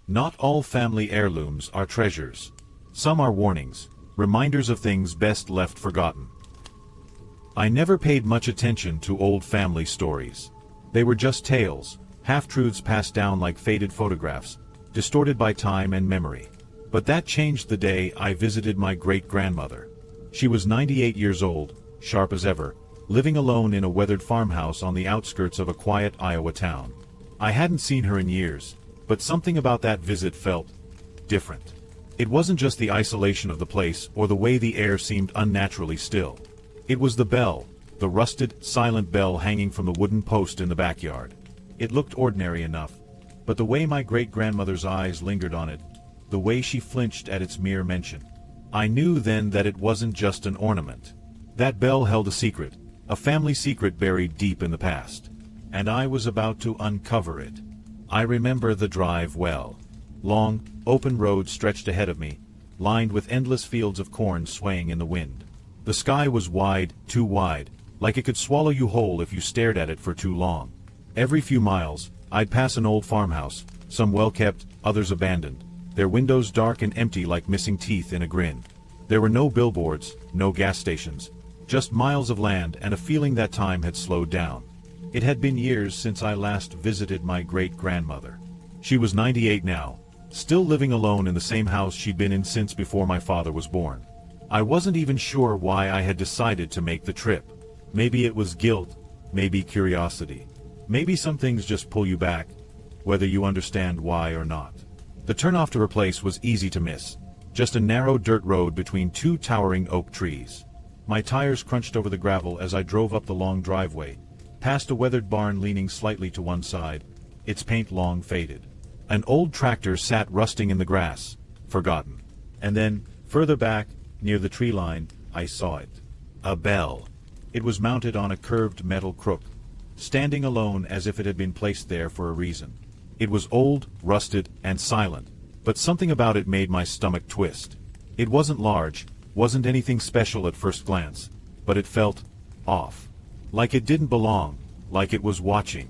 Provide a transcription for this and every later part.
Not all family heirlooms are treasures. Some are warnings, reminders of things best left forgotten. I never paid much attention to old family stories. They were just tales, half-truths passed down like faded photographs, distorted by time and memory. But that changed the day I visited my great-grandmother. She was 98 years old, sharp as ever, living alone in a weathered farmhouse on the outskirts of a quiet Iowa town. I hadn't seen her in years, but something about that visit felt different. It wasn't just the isolation of the place or the way the air seemed unnaturally still. It was the bell, the rusted, silent bell hanging from the wooden post in the backyard. It looked ordinary enough, but the way my great-grandmother's eyes lingered on it, the way she flinched at its mere mention, I knew then that it wasn't just an ornament. That bell held a secret, a family secret buried deep in the past. And I was about to uncover it. I remember the drive well. Long, open road stretched ahead of me, lined with endless fields of corn swaying in the wind. The sky was wide, too wide, like it could swallow you whole if you stared at it for too long. Every few miles, I'd pass an old farmhouse, some well-kept, others abandoned, their windows dark and empty like missing teeth in a grin. There were no billboards, no gas stations, just miles of land and a feeling that time had slowed down. It had been years since I last visited my great-grandmother. She was 98 now, still living alone in the same house she'd been in since before my father was born. I wasn't even sure why I had decided to make the trip. Maybe it was guilt, maybe curiosity. Maybe some things just pull you back, whether you understand why or not. The turnoff to her place was easy to miss, just a narrow dirt road between two towering oak trees. My tires crunched over the gravel as I drove up the long driveway, past a weathered barn leaning slightly to one side, its paint long faded. An old tractor sat rusting in the grass, forgotten. And then, further back, near the tree line, I saw it. A bell. It was mounted on a curved metal crook, standing alone as if it had been placed there for a reason. It was old, rusted, and silent, but something about it made my stomach twist. It wasn't large, wasn't anything special at first glance, but it felt off. Like it didn't belong, like it was watching.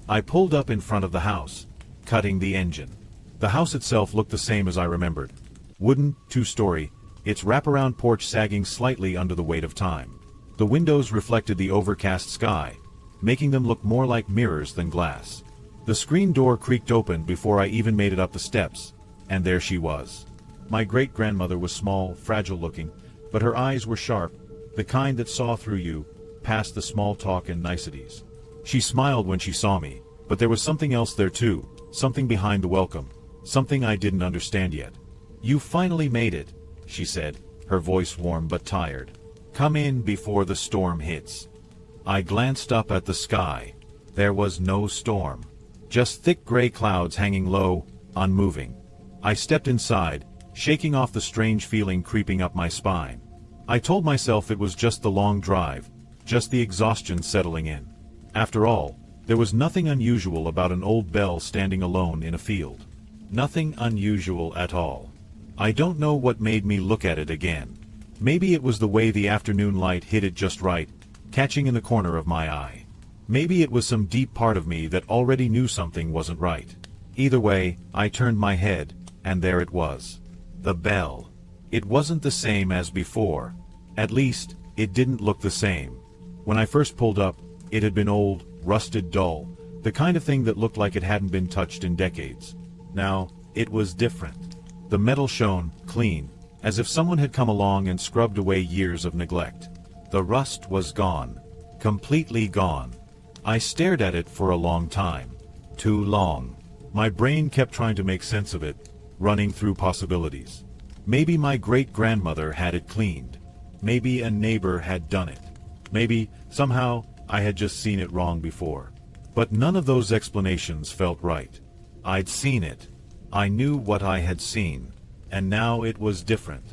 I pulled up in front of the house, cutting the engine. The house itself looked the same as I remembered. Wooden, two-story, its wraparound porch sagging slightly under the weight of time. The windows reflected the overcast sky, making them look more like mirrors than glass. The screen door creaked open before I even made it up the steps, and there she was. My great-grandmother was small, fragile-looking, but her eyes were sharp, the kind that saw through you, past the small talk and niceties. She smiled when she saw me, but there was something else there too, something behind the welcome, something I didn't understand yet. "You finally made it," she said, her voice warm but tired. "Come in before the storm hits." I glanced up at the sky. There was no storm, just thick gray clouds hanging low, unmoving. I stepped inside, shaking off the strange feeling creeping up my spine. I told myself it was just the long drive, just the exhaustion settling in. After all, there was nothing unusual about an old bell standing alone in a field. Nothing unusual at all. I don't know what made me look at it again. Maybe it was the way the afternoon light hit it just right, catching in the corner of my eye. Maybe it was some deep part of me that already knew something wasn't right. Either way, I turned my head, and there it was. The bell. It wasn't the same as before. At least, it didn't look the same. When I first pulled up, it had been old, rusted, dull, the kind of thing that looked like it hadn't been touched in decades. Now, it was different. The metal shone, clean, as if someone had come along and scrubbed away years of neglect. The rust was gone. Completely gone. I stared at it for a long time. Too long. My brain kept trying to make sense of it, running through possibilities. Maybe my great-grandmother had it cleaned. Maybe a neighbor had done it. Maybe, somehow, I had just seen it wrong before. But none of those explanations felt right. I'd seen it. I knew what I had seen. And now it was different.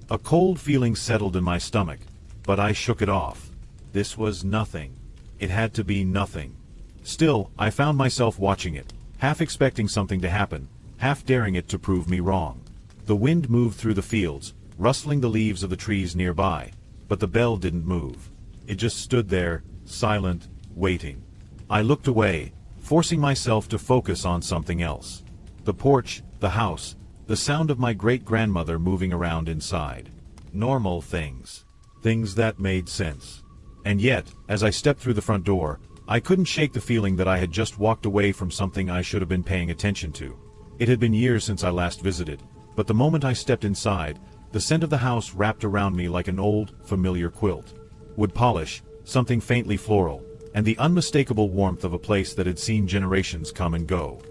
A cold feeling settled in my stomach, but I shook it off. This was nothing. It had to be nothing. Still, I found myself watching it, half expecting something to happen, half daring it to prove me wrong. The wind moved through the fields, rustling the leaves of the trees nearby, but the bell didn't move. It just stood there, silent, waiting. I looked away, forcing myself to focus on something else. The porch, the house, the sound of my great-grandmother moving around inside. Normal things. Things that made sense. And yet, as I stepped through the front door, I couldn't shake the feeling that I had just walked away from something I should have been paying attention to. It had been years since I last visited, but the moment I stepped inside, the scent of the house wrapped around me like an old, familiar quilt. Wood polish, something faintly floral, and the unmistakable warmth of a place that had seen generations come and go.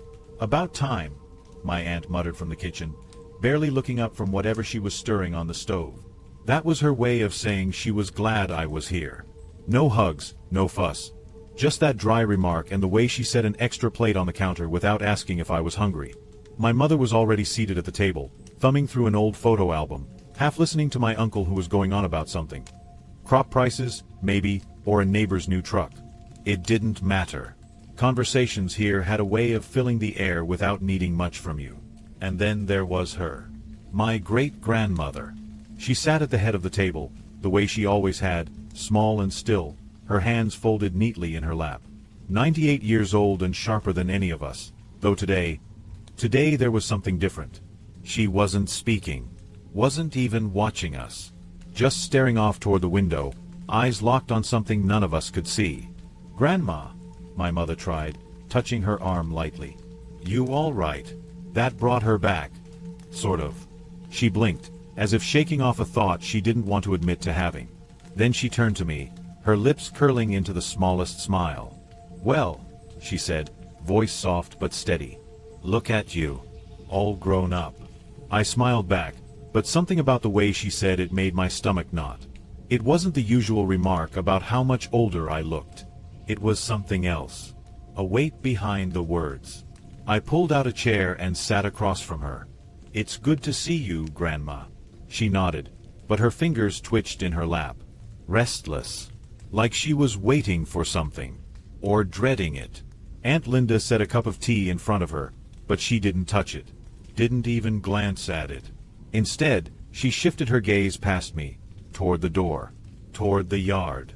"About time," my aunt muttered from the kitchen, barely looking up from whatever she was stirring on the stove. That was her way of saying she was glad I was here. No hugs, no fuss. Just that dry remark and the way she set an extra plate on the counter without asking if I was hungry. My mother was already seated at the table, thumbing through an old photo album, half listening to my uncle who was going on about something. Crop prices, maybe, or a neighbor's new truck. It didn't matter. Conversations here had a way of filling the air without needing much from you. And then there was her. My great-grandmother. She sat at the head of the table, the way she always had, small and still, her hands folded neatly in her lap. 98 years old and sharper than any of us, though today there was something different. She wasn't speaking, wasn't even watching us. Just staring off toward the window, eyes locked on something none of us could see. "Grandma," my mother tried, touching her arm lightly. "You all right?" That brought her back. Sort of. She blinked, as if shaking off a thought she didn't want to admit to having. Then she turned to me, her lips curling into the smallest smile. "Well," she said, voice soft but steady. "Look at you. All grown up." I smiled back, but something about the way she said it made my stomach knot. It wasn't the usual remark about how much older I looked. It was something else. A weight behind the words. I pulled out a chair and sat across from her. "It's good to see you, Grandma." She nodded, but her fingers twitched in her lap. Restless. Like she was waiting for something. Or dreading it. Aunt Linda set a cup of tea in front of her, but she didn't touch it. Didn't even glance at it. Instead, she shifted her gaze past me, toward the door. Toward the yard.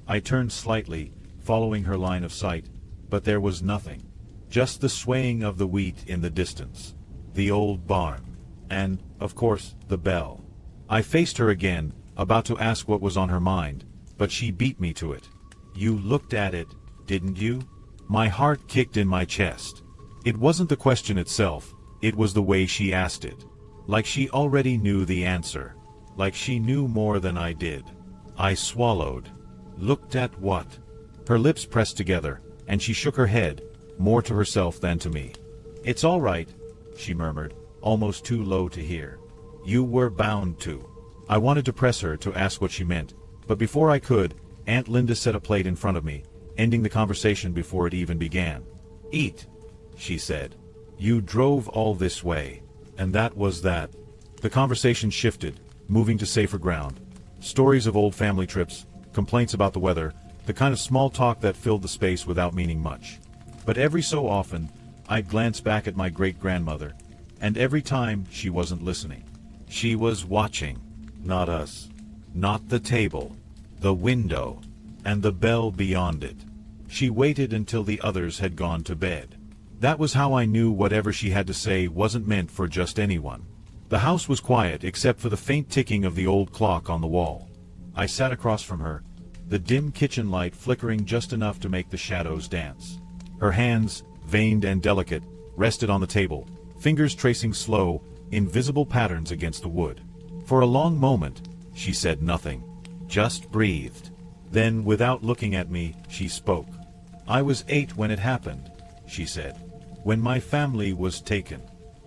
I turned slightly, following her line of sight, but there was nothing. Just the swaying of the wheat in the distance. The old barn. And, of course, the bell. I faced her again, about to ask what was on her mind, but she beat me to it. "You looked at it, didn't you?" My heart kicked in my chest. It wasn't the question itself, it was the way she asked it. Like she already knew the answer. Like she knew more than I did. I swallowed. "Looked at what?" Her lips pressed together, and she shook her head, more to herself than to me. "It's all right," she murmured, almost too low to hear. "You were bound to." I wanted to press her to ask what she meant, but before I could, Aunt Linda set a plate in front of me, ending the conversation before it even began. "Eat," she said. "You drove all this way." And that was that. The conversation shifted, moving to safer ground. Stories of old family trips, complaints about the weather, the kind of small talk that filled the space without meaning much. But every so often, I'd glance back at my great-grandmother, and every time she wasn't listening. She was watching. Not us. Not the table. The window. And the bell beyond it. She waited until the others had gone to bed. That was how I knew whatever she had to say wasn't meant for just anyone. The house was quiet except for the faint ticking of the old clock on the wall. I sat across from her, the dim kitchen light flickering just enough to make the shadows dance. Her hands, veined and delicate, rested on the table, fingers tracing slow, invisible patterns against the wood. For a long moment, she said nothing, just breathed. Then, without looking at me, she spoke. "I was 8 when it happened," she said. "When my family was taken."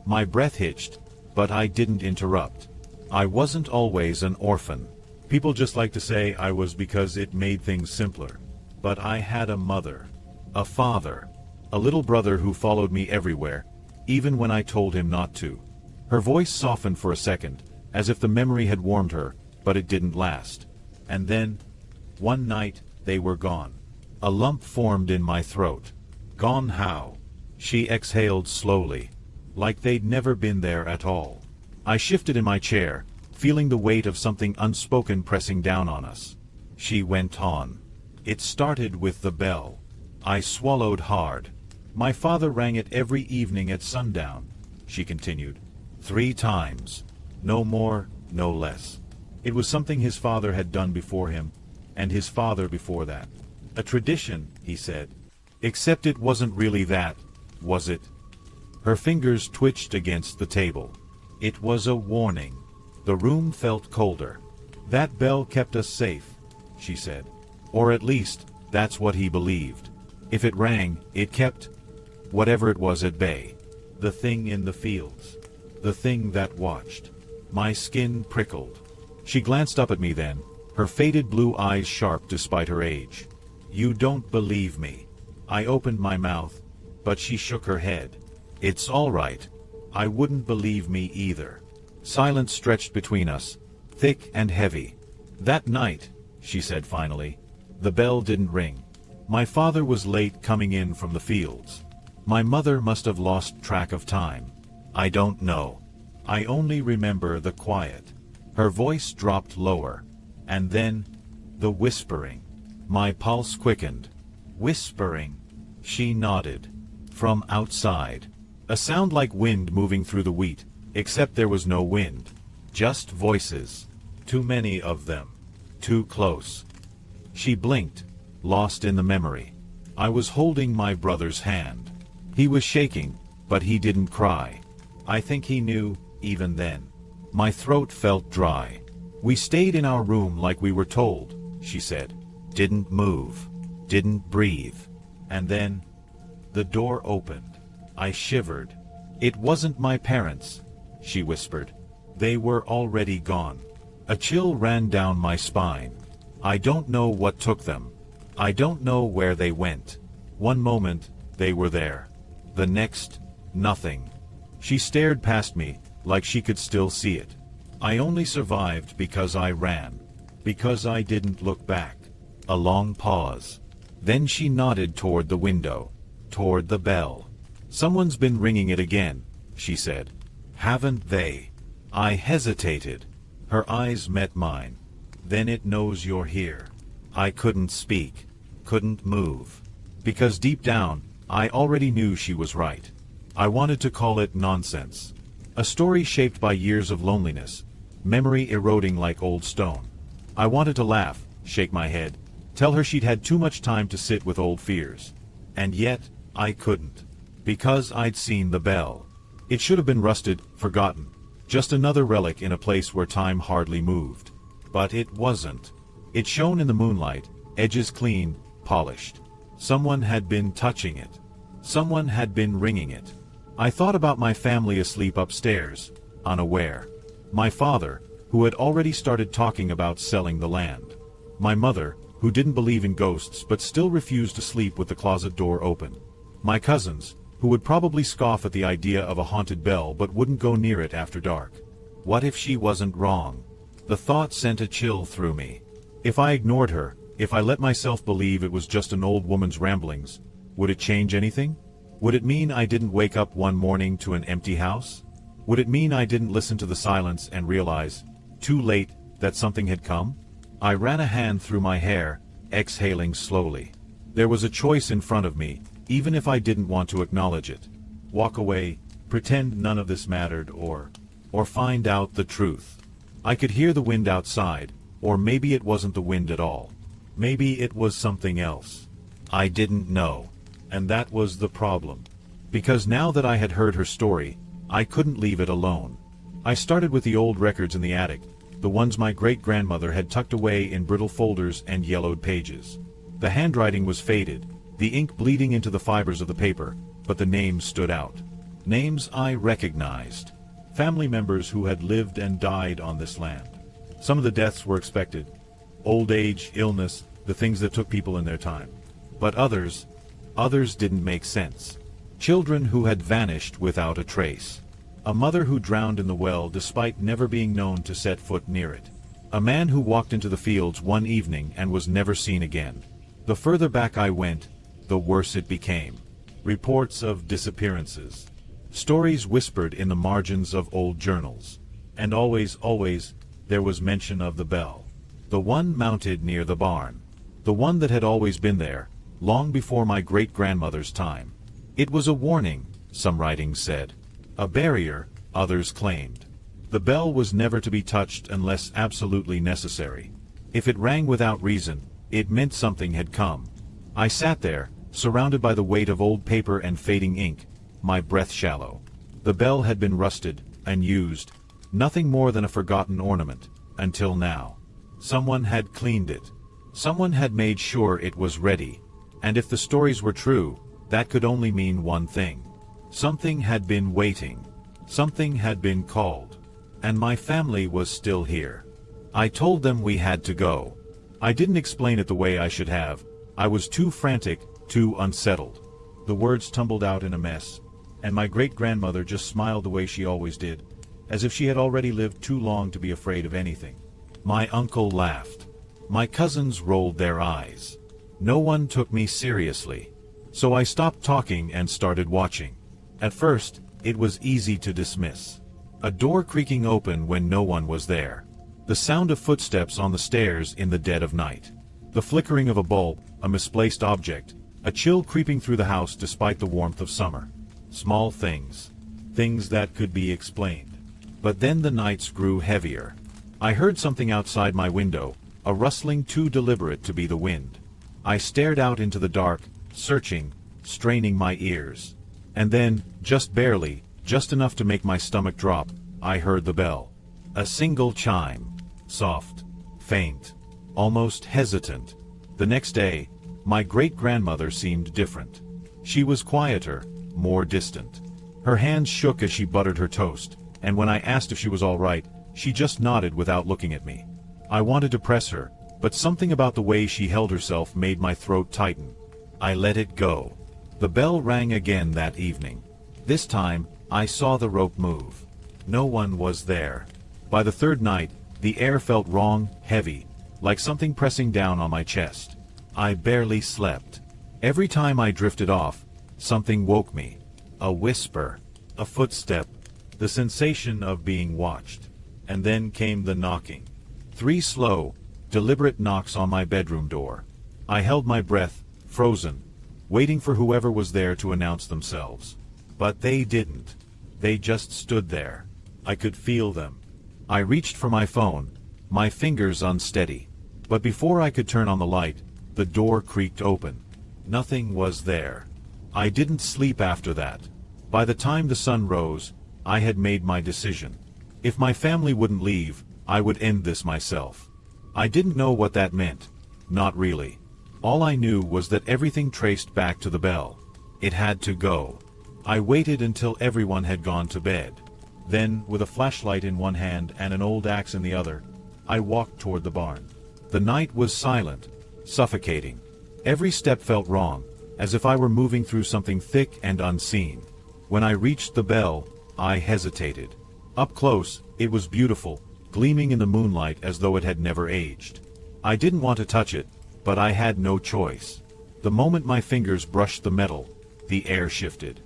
My breath hitched, but I didn't interrupt. I wasn't always an orphan. People just like to say I was because it made things simpler. But I had a mother. A father. A little brother who followed me everywhere, even when I told him not to. Her voice softened for a second, as if the memory had warmed her, but it didn't last. And then, one night, they were gone. A lump formed in my throat. Gone how? She exhaled slowly, like they'd never been there at all. I shifted in my chair, feeling the weight of something unspoken pressing down on us. She went on. "It started with the bell." I swallowed hard. "My father rang it every evening at sundown. she continued. 3 times. No more, no less. It was something his father had done before him, and his father before that. A tradition, he said. Except it wasn't really that, was it? Her fingers twitched against the table. It was a warning. The room felt colder. That bell kept us safe, she said. Or at least, that's what he believed. If it rang, it kept whatever it was at bay. The thing in the fields. The thing that watched. My skin prickled. She glanced up at me then, her faded blue eyes sharp despite her age. You don't believe me. I opened my mouth, but she shook her head. It's all right. I wouldn't believe me either. Silence stretched between us, thick and heavy. That night, she said finally, the bell didn't ring. My father was late coming in from the fields. My mother must have lost track of time. I don't know. I only remember the quiet. Her voice dropped lower. And then, the whispering. My pulse quickened. Whispering. She nodded. From outside. A sound like wind moving through the wheat, except there was no wind. Just voices. Too many of them. Too close. She blinked, lost in the memory. I was holding my brother's hand. He was shaking, but he didn't cry. I think he knew, even then. My throat felt dry. We stayed in our room like we were told, she said. Didn't move. Didn't breathe. And then, the door opened. I shivered. It wasn't my parents, she whispered. They were already gone. A chill ran down my spine. I don't know what took them. I don't know where they went. One moment, they were there. The next, nothing. She stared past me, like she could still see it. I only survived because I ran. Because I didn't look back. A long pause. Then she nodded toward the window. Toward the bell. Someone's been ringing it again, she said. Haven't they? I hesitated. Her eyes met mine. Then it knows you're here. I couldn't speak. Couldn't move. Because deep down, I already knew she was right. I wanted to call it nonsense. A story shaped by years of loneliness. Memory eroding like old stone. I wanted to laugh, shake my head, tell her she'd had too much time to sit with old fears. And yet, I couldn't. Because I'd seen the bell. It should have been rusted, forgotten. Just another relic in a place where time hardly moved. But it wasn't. It shone in the moonlight, edges clean, polished. Someone had been touching it. Someone had been ringing it. I thought about my family asleep upstairs, unaware. My father, who had already started talking about selling the land. My mother, who didn't believe in ghosts but still refused to sleep with the closet door open. My cousins, who would probably scoff at the idea of a haunted bell but wouldn't go near it after dark. What if she wasn't wrong? The thought sent a chill through me. If I ignored her, if I let myself believe it was just an old woman's ramblings, would it change anything? Would it mean I didn't wake up one morning to an empty house? Would it mean I didn't listen to the silence and realize, too late, that something had come? I ran a hand through my hair, exhaling slowly. There was a choice in front of me, even if I didn't want to acknowledge it. Walk away, pretend none of this mattered, or find out the truth. I could hear the wind outside, or maybe it wasn't the wind at all. Maybe it was something else. I didn't know. And that was the problem. Because now that I had heard her story, I couldn't leave it alone. I started with the old records in the attic, the ones my great-grandmother had tucked away in brittle folders and yellowed pages. The handwriting was faded, the ink bleeding into the fibers of the paper, but the names stood out. Names I recognized. Family members who had lived and died on this land. Some of the deaths were expected. Old age, illness, the things that took people in their time. But others didn't make sense. Children who had vanished without a trace. A mother who drowned in the well despite never being known to set foot near it. A man who walked into the fields one evening and was never seen again. The further back I went, the worse it became. Reports of disappearances. Stories whispered in the margins of old journals. And always, there was mention of the bell. The one mounted near the barn. The one that had always been there, long before my great-grandmother's time. It was a warning, some writings said. A barrier, others claimed. The bell was never to be touched unless absolutely necessary. If it rang without reason, it meant something had come. I sat there, surrounded by the weight of old paper and fading ink, my breath shallow. The bell had been rusted, unused, nothing more than a forgotten ornament, until now. Someone had cleaned it. Someone had made sure it was ready. And if the stories were true, that could only mean one thing. Something had been waiting. Something had been called. And my family was still here. I told them we had to go. I didn't explain it the way I should have. I was too frantic, too unsettled. The words tumbled out in a mess, and my great-grandmother just smiled the way she always did, as if she had already lived too long to be afraid of anything. My uncle laughed. My cousins rolled their eyes. No one took me seriously. So I stopped talking and started watching. At first, it was easy to dismiss. A door creaking open when no one was there. The sound of footsteps on the stairs in the dead of night. The flickering of a bulb, a misplaced object, a chill creeping through the house despite the warmth of summer. Small things. Things that could be explained. But then the nights grew heavier. I heard something outside my window, a rustling too deliberate to be the wind. I stared out into the dark, searching, straining my ears. And then, just barely, just enough to make my stomach drop, I heard the bell. A single chime. Soft. Faint. Almost hesitant. The next day, my great-grandmother seemed different. She was quieter, more distant. Her hands shook as she buttered her toast, and when I asked if she was all right, she just nodded without looking at me. I wanted to press her, but something about the way she held herself made my throat tighten. I let it go. The bell rang again that evening. This time, I saw the rope move. No one was there. By the third night, the air felt wrong, heavy, like something pressing down on my chest. I barely slept. Every time I drifted off, something woke me. A whisper, a footstep, the sensation of being watched. And then came the knocking. 3 slow, deliberate knocks on my bedroom door. I held my breath, frozen, waiting for whoever was there to announce themselves. But they didn't. They just stood there. I could feel them. I reached for my phone, my fingers unsteady. But before I could turn on the light, the door creaked open. Nothing was there. I didn't sleep after that. By the time the sun rose, I had made my decision. If my family wouldn't leave, I would end this myself. I didn't know what that meant. Not really. All I knew was that everything traced back to the bell. It had to go. I waited until everyone had gone to bed. Then, with a flashlight in one hand and an old axe in the other, I walked toward the barn. The night was silent, suffocating. Every step felt wrong, as if I were moving through something thick and unseen. When I reached the bell, I hesitated. Up close, it was beautiful, gleaming in the moonlight as though it had never aged. I didn't want to touch it, but I had no choice. The moment my fingers brushed the metal, the air shifted.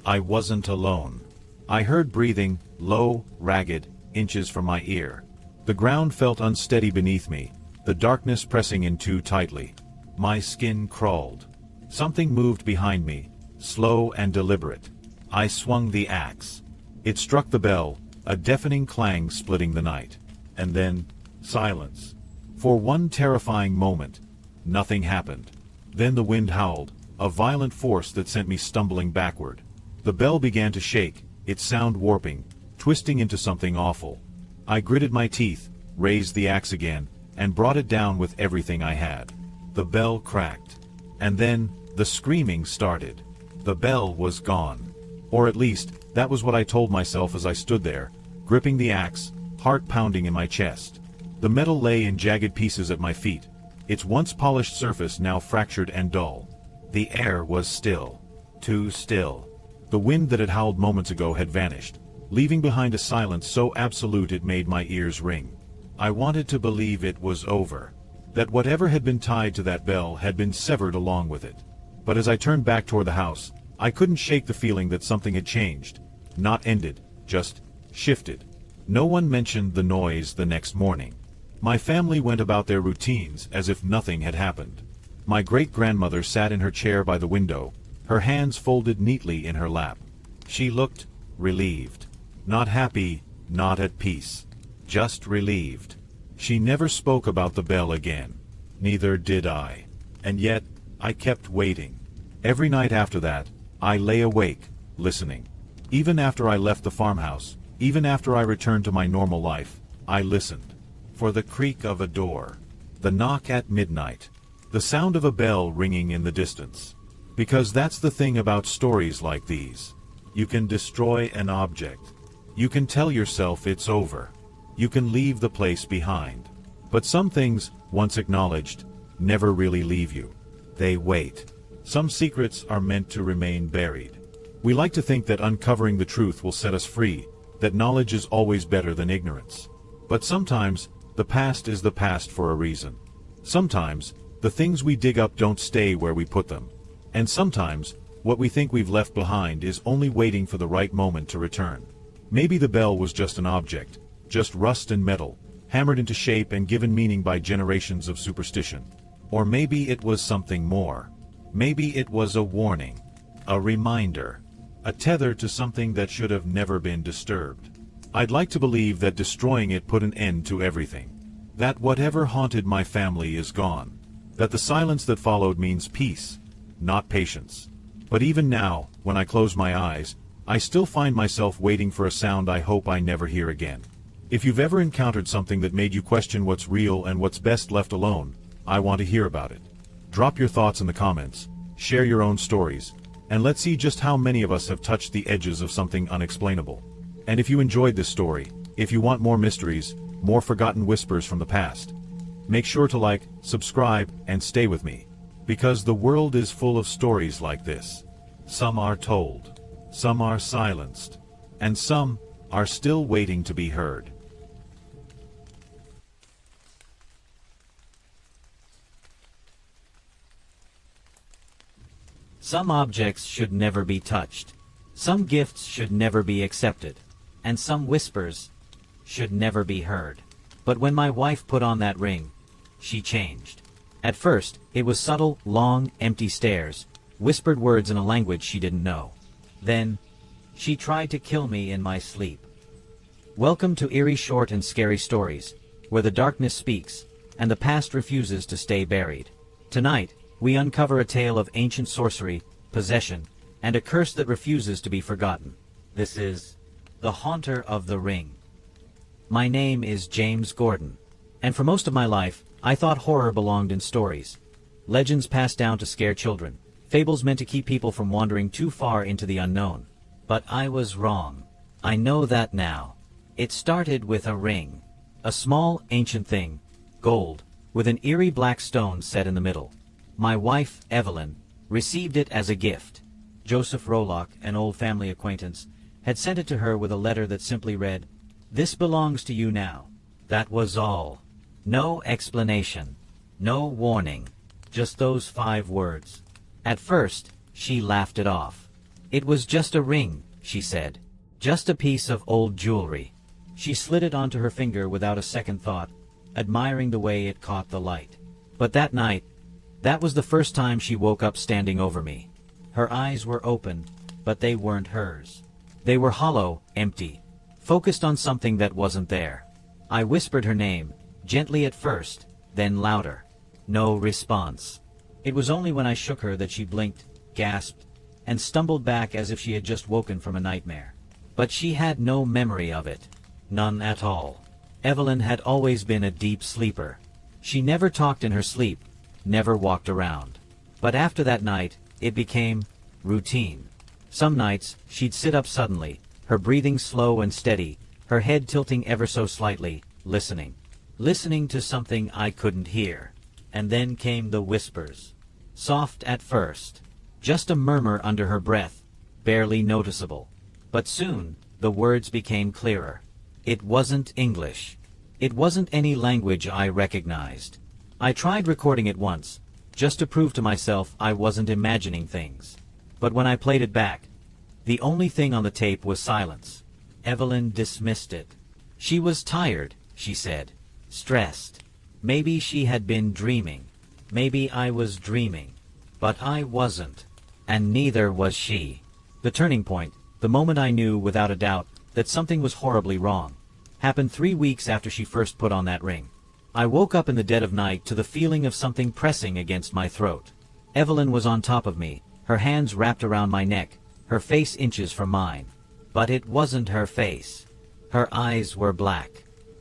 I wasn't alone. I heard breathing, low, ragged, inches from my ear. The ground felt unsteady beneath me, the darkness pressing in too tightly. My skin crawled. Something moved behind me, slow and deliberate. I swung the axe. It struck the bell, a deafening clang splitting the night. And then, silence. For one terrifying moment, nothing happened. Then the wind howled, a violent force that sent me stumbling backward. The bell began to shake, its sound warping, twisting into something awful. I gritted my teeth, raised the axe again, and brought it down with everything I had. The bell cracked. And then, the screaming started. The bell was gone. Or at least, that was what I told myself as I stood there, gripping the axe, heart pounding in my chest. The metal lay in jagged pieces at my feet, its once polished surface now fractured and dull. The air was still. Too still. The wind that had howled moments ago had vanished, leaving behind a silence so absolute it made my ears ring. I wanted to believe it was over. That whatever had been tied to that bell had been severed along with it. But as I turned back toward the house, I couldn't shake the feeling that something had changed. Not ended, just shifted. No one mentioned the noise the next morning. My family went about their routines as if nothing had happened. My great-grandmother sat in her chair by the window, her hands folded neatly in her lap. She looked relieved. Not happy, not at peace. Just relieved. She never spoke about the bell again. Neither did I. And yet, I kept waiting. Every night after that, I lay awake, listening. Even after I left the farmhouse, even after I returned to my normal life, I listened. For the creak of a door. The knock at midnight. The sound of a bell ringing in the distance. Because that's the thing about stories like these. You can destroy an object. You can tell yourself it's over. You can leave the place behind. But some things, once acknowledged, never really leave you. They wait. Some secrets are meant to remain buried. We like to think that uncovering the truth will set us free, that knowledge is always better than ignorance. But sometimes, the past is the past for a reason. Sometimes, the things we dig up don't stay where we put them. And sometimes, what we think we've left behind is only waiting for the right moment to return. Maybe the bell was just an object, just rust and metal, hammered into shape and given meaning by generations of superstition. Or maybe it was something more. Maybe it was a warning, a reminder, a tether to something that should have never been disturbed. I'd like to believe that destroying it put an end to everything. That whatever haunted my family is gone. That the silence that followed means peace, not patience. But even now, when I close my eyes, I still find myself waiting for a sound I hope I never hear again. If you've ever encountered something that made you question what's real and what's best left alone, I want to hear about it. Drop your thoughts in the comments, share your own stories, and let's see just how many of us have touched the edges of something unexplainable. And if you enjoyed this story, if you want more mysteries, more forgotten whispers from the past, make sure to like, subscribe, and stay with me. Because the world is full of stories like this. Some are told, some are silenced, and some are still waiting to be heard. Some objects should never be touched. Some gifts should never be accepted. And some whispers should never be heard. But when my wife put on that ring, she changed. At first, it was subtle, long, empty stares, whispered words in a language she didn't know. Then, she tried to kill me in my sleep. Welcome to eerie, short and scary stories, where the darkness speaks, and the past refuses to stay buried. Tonight, we uncover a tale of ancient sorcery, possession, and a curse that refuses to be forgotten. This is The Haunter of the Ring. My name is James Gordon, and for most of my life, I thought horror belonged in stories. Legends passed down to scare children, fables meant to keep people from wandering too far into the unknown. But I was wrong. I know that now. It started with a ring. A small, ancient thing, gold, with an eerie black stone set in the middle. My wife, Evelyn, received it as a gift. Joseph Rolock, an old family acquaintance, had sent it to her with a letter that simply read, "This belongs to you now." That was all. No explanation. No warning. Just those 5 words. At first, she laughed it off. It was just a ring, she said. Just a piece of old jewelry. She slid it onto her finger without a second thought, admiring the way it caught the light. But that night, that was the first time she woke up standing over me. Her eyes were open, but they weren't hers. They were hollow, empty, focused on something that wasn't there. I whispered her name, gently at first, then louder. No response. It was only when I shook her that she blinked, gasped, and stumbled back as if she had just woken from a nightmare. But she had no memory of it. None at all. Evelyn had always been a deep sleeper. She never talked in her sleep, never walked around. But after that night, it became routine. Some nights, she'd sit up suddenly, her breathing slow and steady, her head tilting ever so slightly, listening. Listening to something I couldn't hear. And then came the whispers. Soft at first. Just a murmur under her breath, barely noticeable. But soon, the words became clearer. It wasn't English. It wasn't any language I recognized. I tried recording it once, just to prove to myself I wasn't imagining things. But when I played it back, the only thing on the tape was silence. Evelyn dismissed it. She was tired, she said. Stressed. Maybe she had been dreaming. Maybe I was dreaming. But I wasn't. And neither was she. The turning point The moment I knew, without a doubt, that something was horribly wrong. Happened 3 weeks after she first put on that ring. I woke up in the dead of night to the feeling of something pressing against my throat. Evelyn was on top of me, her hands wrapped around my neck, her face inches from mine. But it wasn't her face. Her eyes were black.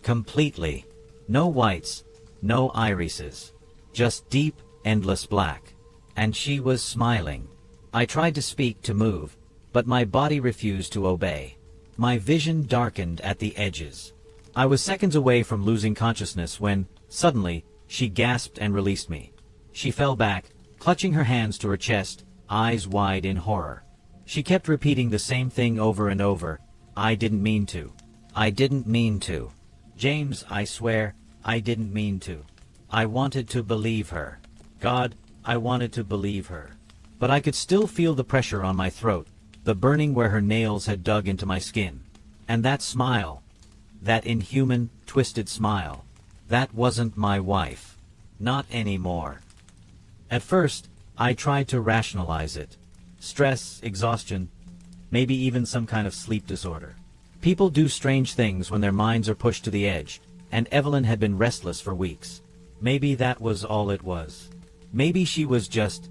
Completely. No whites, no irises. Just deep, endless black. And she was smiling. I tried to speak, to move, but my body refused to obey. My vision darkened at the edges. I was seconds away from losing consciousness when, suddenly, she gasped and released me. She fell back, clutching her hands to her chest, eyes wide in horror. She kept repeating the same thing over and over. I didn't mean to. I didn't mean to. James, I swear, I didn't mean to. I wanted to believe her. God, I wanted to believe her. But I could still feel the pressure on my throat, the burning where her nails had dug into my skin. And that smile, that inhuman, twisted smile, that wasn't my wife. Not anymore. At first, I tried to rationalize it. Stress, exhaustion, maybe even some kind of sleep disorder. People do strange things when their minds are pushed to the edge, and Evelyn had been restless for weeks. Maybe that was all it was. Maybe she was just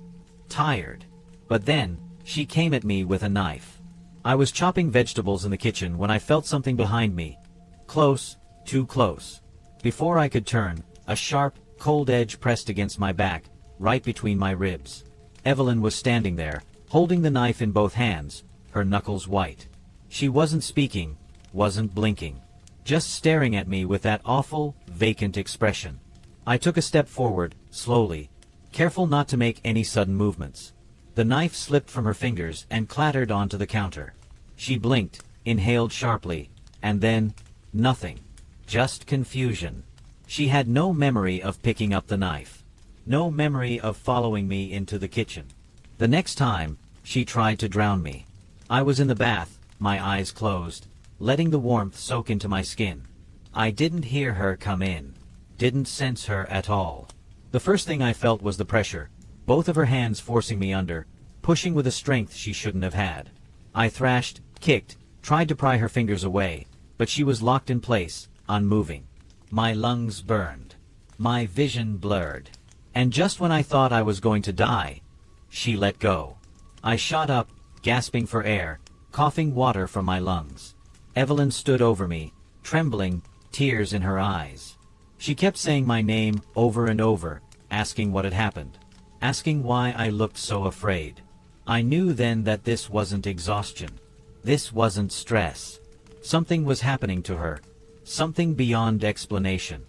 tired. But then, she came at me with a knife. I was chopping vegetables in the kitchen when I felt something behind me. Close, too close. Before I could turn, a sharp, cold edge pressed against my back, right between my ribs. Evelyn was standing there, holding the knife in both hands, her knuckles white. She wasn't speaking, wasn't blinking. Just staring at me with that awful, vacant expression. I took a step forward, slowly, careful not to make any sudden movements. The knife slipped from her fingers and clattered onto the counter. She blinked, inhaled sharply, and then, nothing. Just confusion. She had no memory of picking up the knife. No memory of following me into the kitchen. The next time, she tried to drown me. I was in the bath, my eyes closed, letting the warmth soak into my skin. I didn't hear her come in. Didn't sense her at all. The first thing I felt was the pressure, both of her hands forcing me under, pushing with a strength she shouldn't have had. I thrashed, kicked, tried to pry her fingers away, but she was locked in place, unmoving. My lungs burned. My vision blurred. And just when I thought I was going to die, she let go. I shot up, gasping for air, coughing water from my lungs. Evelyn stood over me, trembling, tears in her eyes. She kept saying my name over and over, asking what had happened, asking why I looked so afraid. I knew then that this wasn't exhaustion. This wasn't stress. Something was happening to her. Something beyond explanation.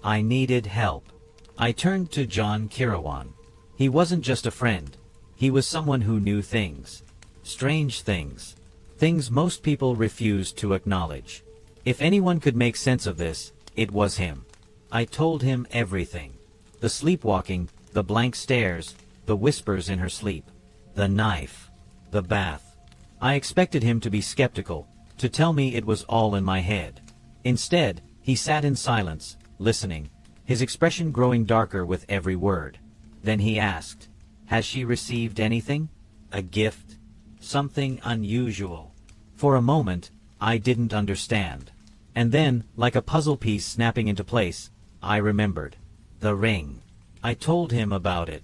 I needed help. I turned to John Kirawan. He wasn't just a friend. He was someone who knew things. Strange things. Things most people refused to acknowledge. If anyone could make sense of this, it was him. I told him everything. The sleepwalking, the blank stares, the whispers in her sleep. The knife. The bath. I expected him to be skeptical, to tell me it was all in my head. Instead, he sat in silence, listening, his expression growing darker with every word. Then he asked, "Has she received anything? A gift? Something unusual?" For a moment, I didn't understand. And then, like a puzzle piece snapping into place, I remembered. The ring. I told him about it.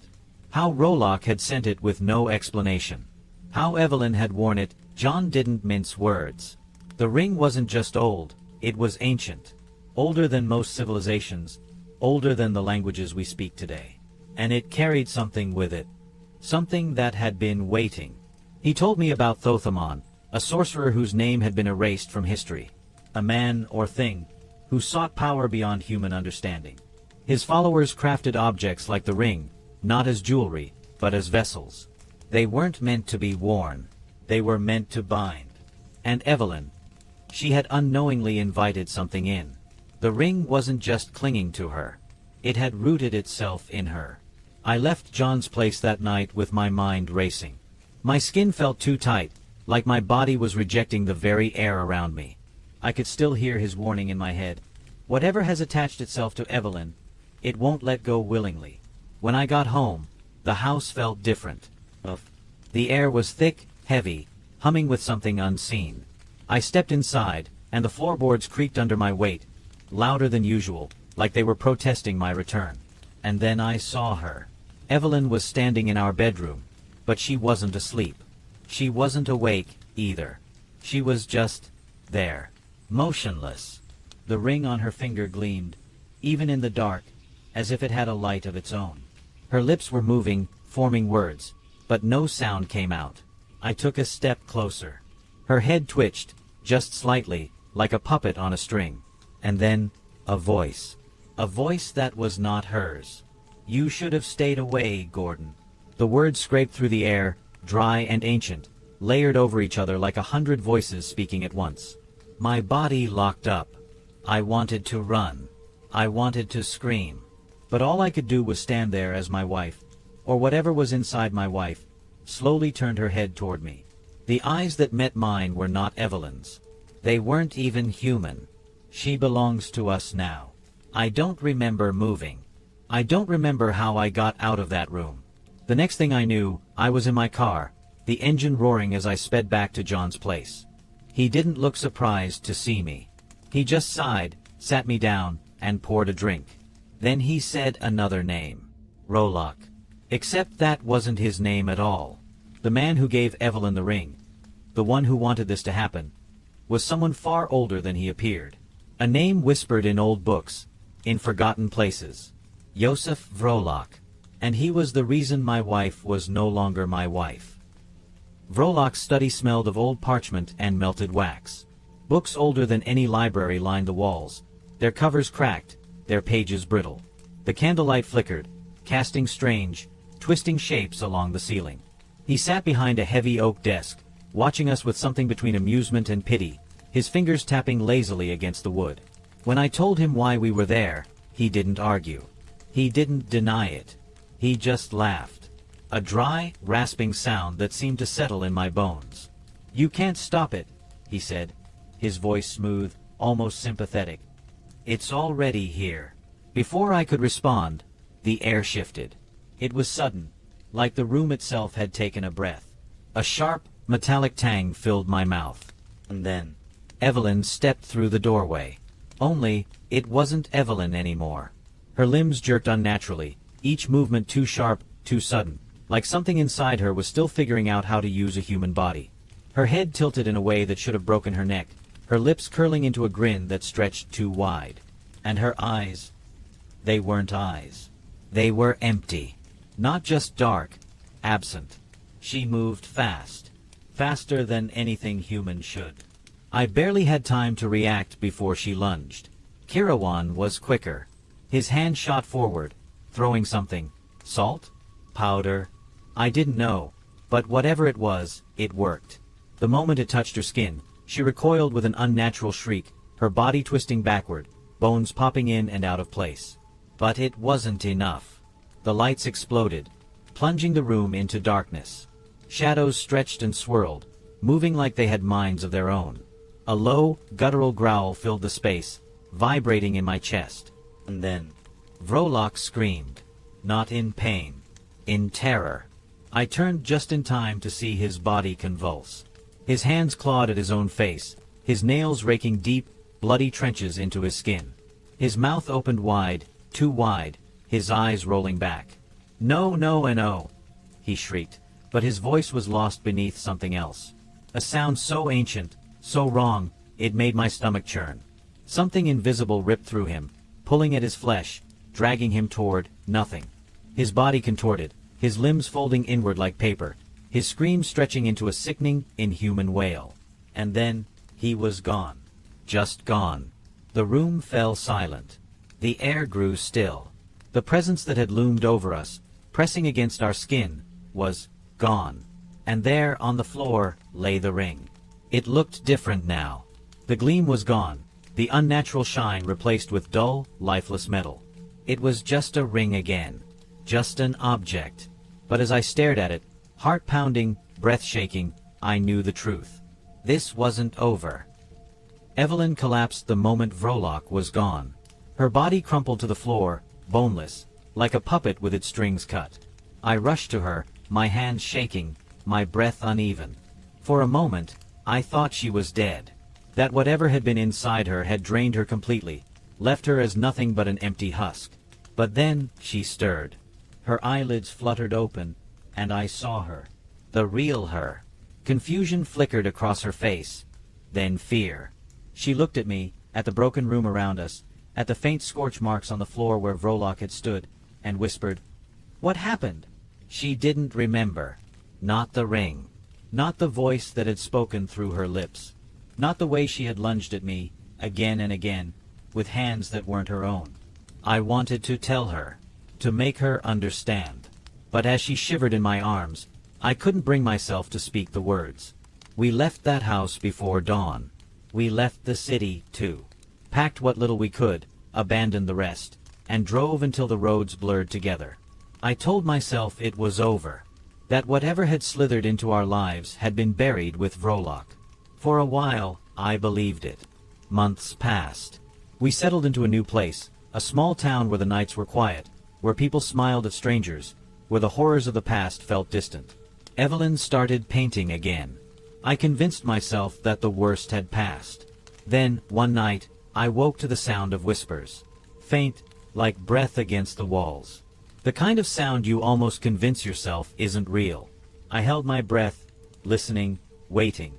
How Rolock had sent it with no explanation. How Evelyn had worn it. John didn't mince words. The ring wasn't just old, it was ancient. Older than most civilizations, older than the languages we speak today. And it carried something with it. Something that had been waiting. He told me about Thothamon, a sorcerer whose name had been erased from history. A man or thing who sought power beyond human understanding. His followers crafted objects like the ring, not as jewelry, but as vessels. They weren't meant to be worn. They were meant to bind. And Evelyn, she had unknowingly invited something in. The ring wasn't just clinging to her. It had rooted itself in her. I left John's place that night with my mind racing. My skin felt too tight, like my body was rejecting the very air around me. I could still hear his warning in my head. Whatever has attached itself to Evelyn, it won't let go willingly. When I got home, the house felt different. The air was thick, heavy, humming with something unseen. I stepped inside, and the floorboards creaked under my weight, louder than usual, like they were protesting my return. And then I saw her. Evelyn was standing in our bedroom, but she wasn't asleep. She wasn't awake, either. She was just there, motionless. The ring on her finger gleamed, even in the dark, as if it had a light of its own. Her lips were moving, forming words, but no sound came out. I took a step closer. Her head twitched, just slightly, like a puppet on a string. And then, a voice. A voice that was not hers. "You should have stayed away, Gordon." The words scraped through the air, dry and ancient, layered over each other like 100 voices speaking at once. My body locked up. I wanted to run. I wanted to scream. But all I could do was stand there as my wife, or whatever was inside my wife, slowly turned her head toward me. The eyes that met mine were not Evelyn's. They weren't even human. She belongs to us now. I don't remember moving. I don't remember how I got out of that room. The next thing I knew, I was in my car, the engine roaring as I sped back to John's place. He didn't look surprised to see me. He just sighed, sat me down, and poured a drink. Then he said another name. Rolock. Except that wasn't his name at all. The man who gave Evelyn the ring, the one who wanted this to happen, was someone far older than he appeared. A name whispered in old books, in forgotten places. Joseph Vrolock. And he was the reason my wife was no longer my wife. Vrolock's study smelled of old parchment and melted wax. Books older than any library lined the walls, their covers cracked, their pages brittle. The candlelight flickered, casting strange, twisting shapes along the ceiling. He sat behind a heavy oak desk, watching us with something between amusement and pity, his fingers tapping lazily against the wood. When I told him why we were there, he didn't argue. He didn't deny it. He just laughed. A dry, rasping sound that seemed to settle in my bones. "You can't stop it," he said, his voice smooth, almost sympathetic. "It's already here." Before I could respond, the air shifted. It was sudden, like the room itself had taken a breath. A sharp, metallic tang filled my mouth. And then, Evelyn stepped through the doorway. Only, it wasn't Evelyn anymore. Her limbs jerked unnaturally, each movement too sharp, too sudden, like something inside her was still figuring out how to use a human body. Her head tilted in a way that should have broken her neck, her lips curling into a grin that stretched too wide. And her eyes, they weren't eyes. They were empty. Not just dark, absent. She moved fast. Faster than anything human should. I barely had time to react before she lunged. Kirawan was quicker. His hand shot forward, throwing something. Salt? Powder? I didn't know, but whatever it was, it worked. The moment it touched her skin, she recoiled with an unnatural shriek, her body twisting backward, bones popping in and out of place. But it wasn't enough. The lights exploded, plunging the room into darkness. Shadows stretched and swirled, moving like they had minds of their own. A low, guttural growl filled the space, vibrating in my chest. And then, Vrolock screamed. Not in pain. In terror. I turned just in time to see his body convulse. His hands clawed at his own face, his nails raking deep, bloody trenches into his skin. His mouth opened wide, too wide, his eyes rolling back. "No, no, and oh," he shrieked, but his voice was lost beneath something else. A sound so ancient, so wrong, it made my stomach churn. Something invisible ripped through him, pulling at his flesh, dragging him toward nothing. His body contorted, his limbs folding inward like paper, his scream stretching into a sickening, inhuman wail. And then, he was gone. Just gone. The room fell silent. The air grew still. The presence that had loomed over us, pressing against our skin, was gone. And there, on the floor, lay the ring. It looked different now. The gleam was gone, the unnatural shine replaced with dull, lifeless metal. It was just a ring again. Just an object. But as I stared at it, heart pounding, breath shaking, I knew the truth. This wasn't over. Evelyn collapsed the moment Vrolock was gone. Her body crumpled to the floor, boneless, like a puppet with its strings cut. I rushed to her, my hands shaking, my breath uneven. For a moment, I thought she was dead. That whatever had been inside her had drained her completely, left her as nothing but an empty husk. But then, she stirred. Her eyelids fluttered open, and I saw her. The real her. Confusion flickered across her face. Then fear. She looked at me, at the broken room around us, at the faint scorch marks on the floor where Vrolok had stood, and whispered, "What happened?" She didn't remember. Not the ring. Not the voice that had spoken through her lips. Not the way she had lunged at me, again and again, with hands that weren't her own. I wanted to tell her, to make her understand. But as she shivered in my arms, I couldn't bring myself to speak the words. We left that house before dawn. We left the city, too. Packed what little we could, abandoned the rest, and drove until the roads blurred together. I told myself it was over. That whatever had slithered into our lives had been buried with Vrolok. For a while, I believed it. Months passed. We settled into a new place, a small town where the nights were quiet, where people smiled at strangers, where the horrors of the past felt distant. Evelyn started painting again. I convinced myself that the worst had passed. Then, one night, I woke to the sound of whispers. Faint, like breath against the walls. The kind of sound you almost convince yourself isn't real. I held my breath, listening, waiting.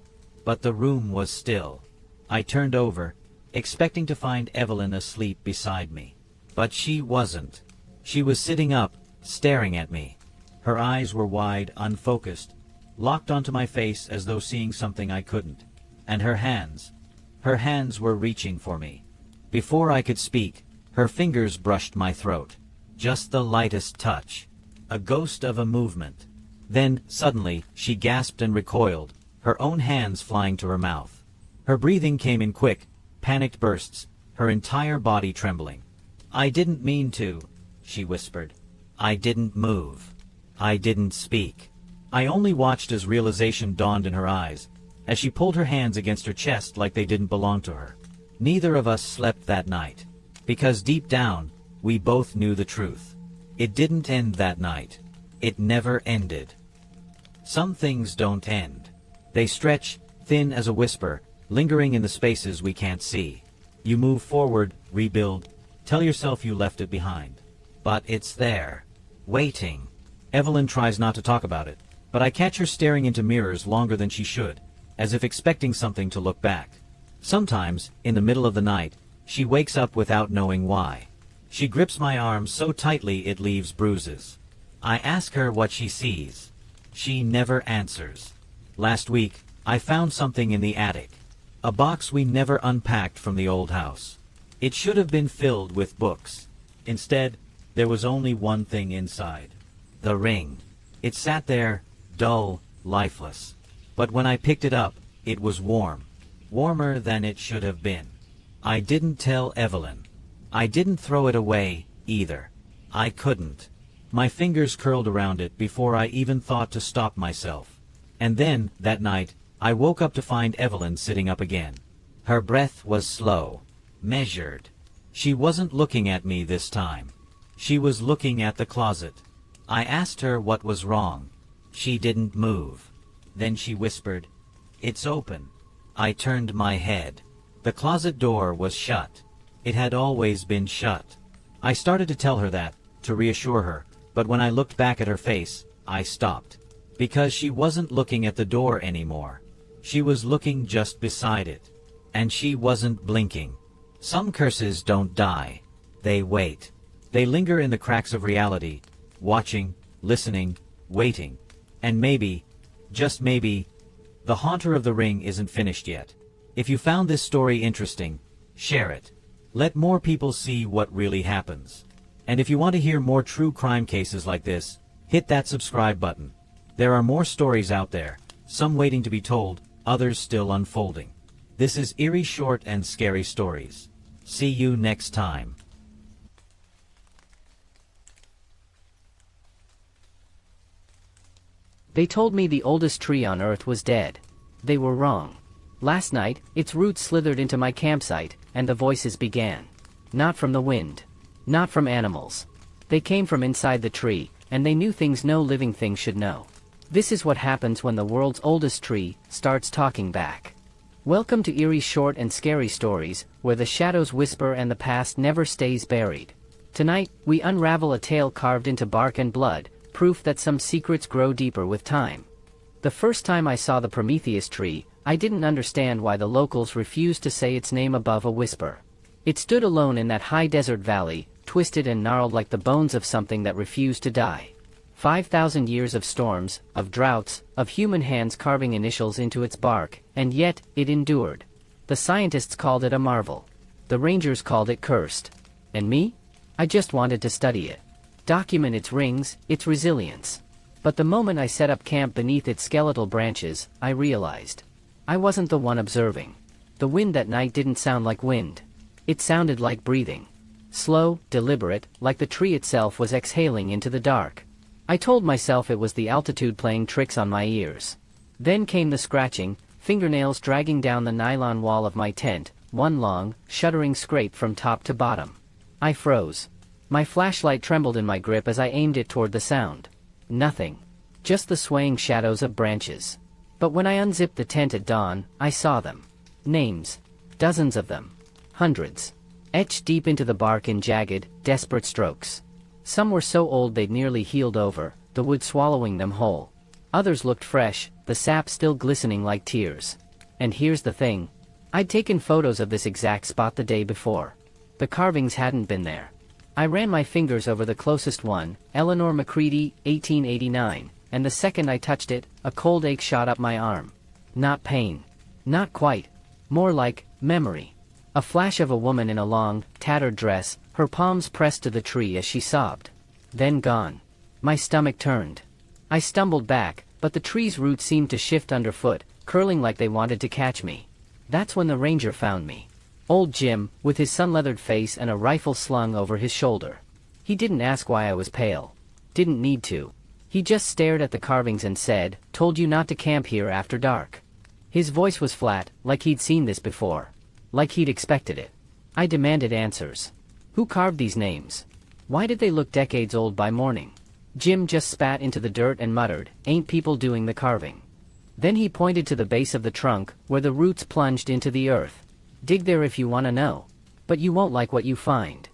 But the room was still. I turned over, expecting to find Evelyn asleep beside me. But she wasn't. She was sitting up, staring at me. Her eyes were wide, unfocused, locked onto my face as though seeing something I couldn't. And her hands were reaching for me. Before I could speak, her fingers brushed my throat. Just the lightest touch. A ghost of a movement. Then, suddenly, she gasped and recoiled, her own hands flying to her mouth. Her breathing came in quick, panicked bursts, her entire body trembling. "I didn't mean to," she whispered. "I didn't move. I didn't speak." I only watched as realization dawned in her eyes, as she pulled her hands against her chest like they didn't belong to her. Neither of us slept that night. Because deep down, we both knew the truth. It didn't end that night. It never ended. Some things don't end. They stretch, thin as a whisper, lingering in the spaces we can't see. You move forward, rebuild, tell yourself you left it behind. But it's there, waiting. Evelyn tries not to talk about it, but I catch her staring into mirrors longer than she should, as if expecting something to look back. Sometimes, in the middle of the night, she wakes up without knowing why. She grips my arm so tightly it leaves bruises. I ask her what she sees. She never answers. Last week, I found something in the attic. A box we never unpacked from the old house. It should have been filled with books. Instead, there was only one thing inside. The ring. It sat there, dull, lifeless. But when I picked it up, it was warm. Warmer than it should have been. I didn't tell Evelyn. I didn't throw it away, either. I couldn't. My fingers curled around it before I even thought to stop myself. And then, that night, I woke up to find Evelyn sitting up again. Her breath was slow, measured. She wasn't looking at me this time. She was looking at the closet. I asked her what was wrong. She didn't move. Then she whispered, "It's open." I turned my head. The closet door was shut. It had always been shut. I started to tell her that, to reassure her, but when I looked back at her face, I stopped. Because she wasn't looking at the door anymore. She was looking just beside it. And she wasn't blinking. Some curses don't die. They wait. They linger in the cracks of reality, watching, listening, waiting. And maybe, just maybe, the haunter of the ring isn't finished yet. If you found this story interesting, share it. Let more people see what really happens. And if you want to hear more true crime cases like this, hit that subscribe button. There are more stories out there, some waiting to be told, others still unfolding. This is Eerie Short and Scary Stories. See you next time. They told me the oldest tree on Earth was dead. They were wrong. Last night, its roots slithered into my campsite, and the voices began. Not from the wind. Not from animals. They came from inside the tree, and they knew things no living thing should know. This is what happens when the world's oldest tree starts talking back. Welcome to Eerie's short and scary stories, where the shadows whisper and the past never stays buried. Tonight, we unravel a tale carved into bark and blood, proof that some secrets grow deeper with time. The first time I saw the Prometheus tree, I didn't understand why the locals refused to say its name above a whisper. It stood alone in that high desert valley, twisted and gnarled like the bones of something that refused to die. 5,000 years of storms, of droughts, of human hands carving initials into its bark, and yet, it endured. The scientists called it a marvel. The rangers called it cursed. And me? I just wanted to study it. Document its rings, its resilience. But the moment I set up camp beneath its skeletal branches, I realized. I wasn't the one observing. The wind that night didn't sound like wind. It sounded like breathing. Slow, deliberate, like the tree itself was exhaling into the dark. I told myself it was the altitude playing tricks on my ears. Then came the scratching, fingernails dragging down the nylon wall of my tent, one long, shuddering scrape from top to bottom. I froze. My flashlight trembled in my grip as I aimed it toward the sound. Nothing. Just the swaying shadows of branches. But when I unzipped the tent at dawn, I saw them. Names. Dozens of them. Hundreds. Etched deep into the bark in jagged, desperate strokes. Some were so old they'd nearly healed over, the wood swallowing them whole. Others looked fresh, the sap still glistening like tears. And here's the thing. I'd taken photos of this exact spot the day before. The carvings hadn't been there. I ran my fingers over the closest one, Eleanor Macready, 1889, and the second I touched it, a cold ache shot up my arm. Not pain. Not quite. More like memory. A flash of a woman in a long, tattered dress, her palms pressed to the tree as she sobbed. Then gone. My stomach turned. I stumbled back, but the tree's roots seemed to shift underfoot, curling like they wanted to catch me. That's when the ranger found me. Old Jim, with his sun-leathered face and a rifle slung over his shoulder. He didn't ask why I was pale. Didn't need to. He just stared at the carvings and said, "Told you not to camp here after dark." His voice was flat, like he'd seen this before. Like he'd expected it. I demanded answers. Who carved these names? Why did they look decades old by morning? Jim just spat into the dirt and muttered, "Ain't people doing the carving?" Then he pointed to the base of the trunk, where the roots plunged into the earth. "Dig there if you want to know. But you won't like what you find."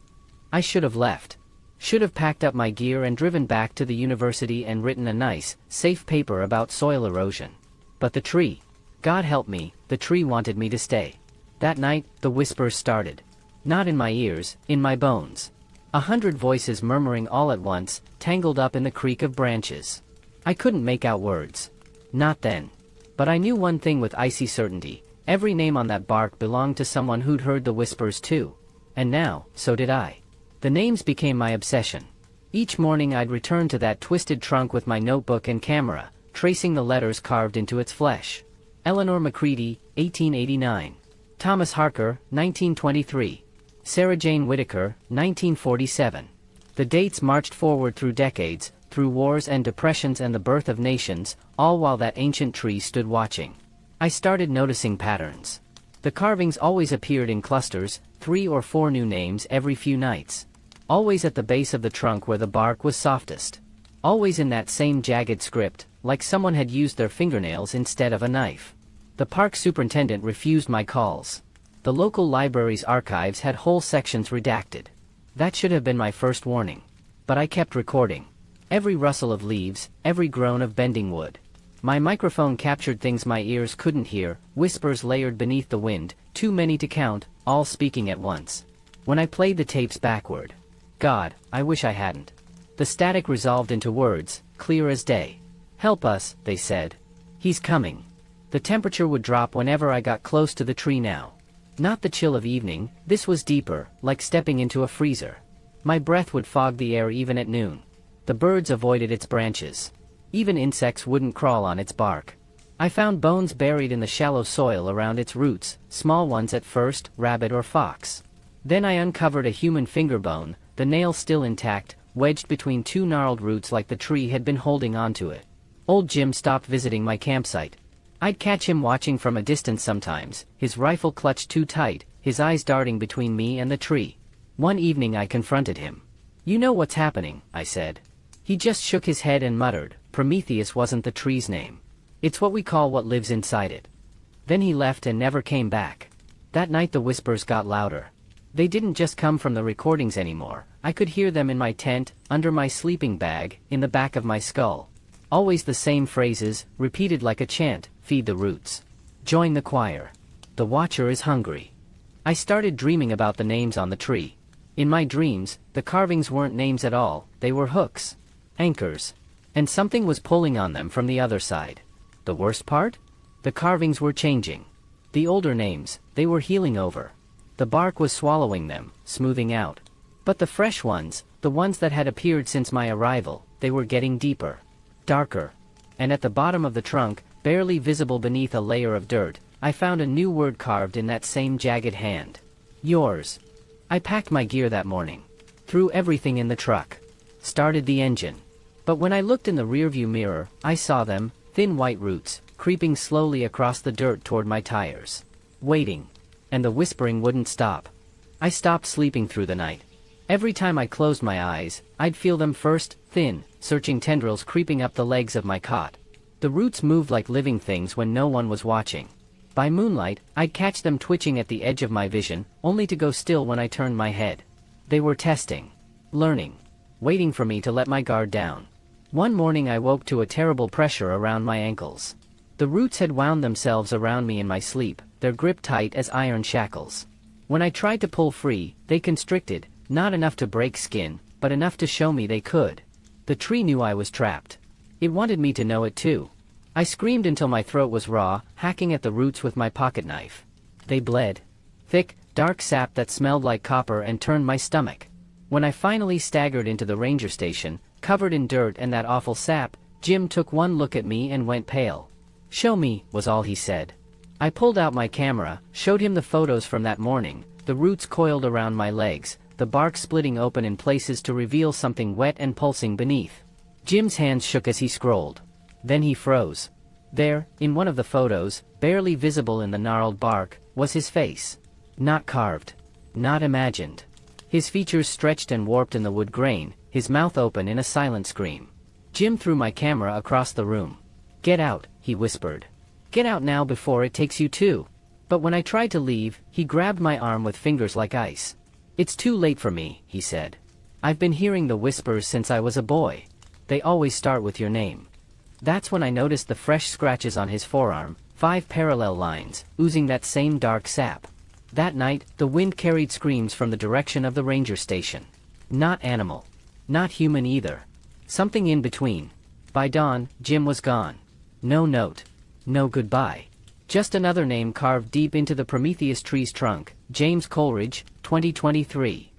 I should have left. Should have packed up my gear and driven back to the university and written a nice, safe paper about soil erosion. But the tree. God help me, the tree wanted me to stay. That night, the whispers started. Not in my ears, in my bones. 100 voices murmuring all at once, tangled up in the creak of branches. I couldn't make out words. Not then. But I knew one thing with icy certainty. Every name on that bark belonged to someone who'd heard the whispers too. And now, so did I. The names became my obsession. Each morning I'd return to that twisted trunk with my notebook and camera, tracing the letters carved into its flesh. Eleanor Macready, 1889. Thomas Harker, 1923. Sarah Jane Whitaker, 1947. The dates marched forward through decades, through wars and depressions and the birth of nations, all while that ancient tree stood watching. I started noticing patterns. The carvings always appeared in clusters, 3 or 4 new names every few nights. Always at the base of the trunk where the bark was softest. Always in that same jagged script, like someone had used their fingernails instead of a knife. The park superintendent refused my calls. The local library's archives had whole sections redacted. That should have been my first warning. But I kept recording. Every rustle of leaves, every groan of bending wood. My microphone captured things my ears couldn't hear, whispers layered beneath the wind, too many to count, all speaking at once. When I played the tapes backward. God, I wish I hadn't. The static resolved into words, clear as day. "Help us," they said. "He's coming." The temperature would drop whenever I got close to the tree now. Not the chill of evening, this was deeper, like stepping into a freezer. My breath would fog the air even at noon. The birds avoided its branches. Even insects wouldn't crawl on its bark. I found bones buried in the shallow soil around its roots, small ones at first, rabbit or fox. Then I uncovered a human finger bone, the nail still intact, wedged between 2 gnarled roots like the tree had been holding onto it. Old Jim stopped visiting my campsite. I'd catch him watching from a distance sometimes, his rifle clutched too tight, his eyes darting between me and the tree. One evening I confronted him. "You know what's happening," I said. He just shook his head and muttered, Prometheus wasn't the tree's name. It's what we call what lives inside it. Then he left and never came back. That night the whispers got louder. They didn't just come from the recordings anymore. I could hear them in my tent, under my sleeping bag, in the back of my skull. Always the same phrases, repeated like a chant: feed the roots. Join the choir. The watcher is hungry. I started dreaming about the names on the tree. In my dreams, the carvings weren't names at all, they were hooks. Anchors. And something was pulling on them from the other side. The worst part? The carvings were changing. The older names, they were healing over. The bark was swallowing them, smoothing out. But the fresh ones, the ones that had appeared since my arrival, they were getting deeper. Darker. And at the bottom of the trunk, barely visible beneath a layer of dirt, I found a new word carved in that same jagged hand. Yours. I packed my gear that morning. Threw everything in the truck. Started the engine. But when I looked in the rearview mirror, I saw them, thin white roots, creeping slowly across the dirt toward my tires. Waiting. And the whispering wouldn't stop. I stopped sleeping through the night. Every time I closed my eyes, I'd feel them first, thin, searching tendrils creeping up the legs of my cot. The roots moved like living things when no one was watching. By moonlight, I'd catch them twitching at the edge of my vision, only to go still when I turned my head. They were testing. Learning. Waiting for me to let my guard down. One morning I woke to a terrible pressure around my ankles. The roots had wound themselves around me in my sleep, their grip tight as iron shackles. When I tried to pull free, they constricted, not enough to break skin, but enough to show me they could. The tree knew I was trapped. It wanted me to know it too. I screamed until my throat was raw, hacking at the roots with my pocket knife. They bled. Thick, dark sap that smelled like copper and turned my stomach. When I finally staggered into the ranger station, covered in dirt and that awful sap, Jim took one look at me and went pale. "Show me," was all he said. I pulled out my camera, showed him the photos from that morning, the roots coiled around my legs, the bark splitting open in places to reveal something wet and pulsing beneath. Jim's hands shook as he scrolled. Then he froze. There, in one of the photos, barely visible in the gnarled bark, was his face. Not carved. Not imagined. His features stretched and warped in the wood grain, his mouth open in a silent scream. Jim threw my camera across the room. "Get out," he whispered. "Get out now before it takes you too." But when I tried to leave, he grabbed my arm with fingers like ice. "It's too late for me," he said. "I've been hearing the whispers since I was a boy. They always start with your name." That's when I noticed the fresh scratches on his forearm, 5 parallel lines, oozing that same dark sap. That night, the wind carried screams from the direction of the ranger station. Not animal. Not human either. Something in between. By dawn, Jim was gone. No note. No goodbye. Just another name carved deep into the Prometheus tree's trunk, James Coleridge, 2023.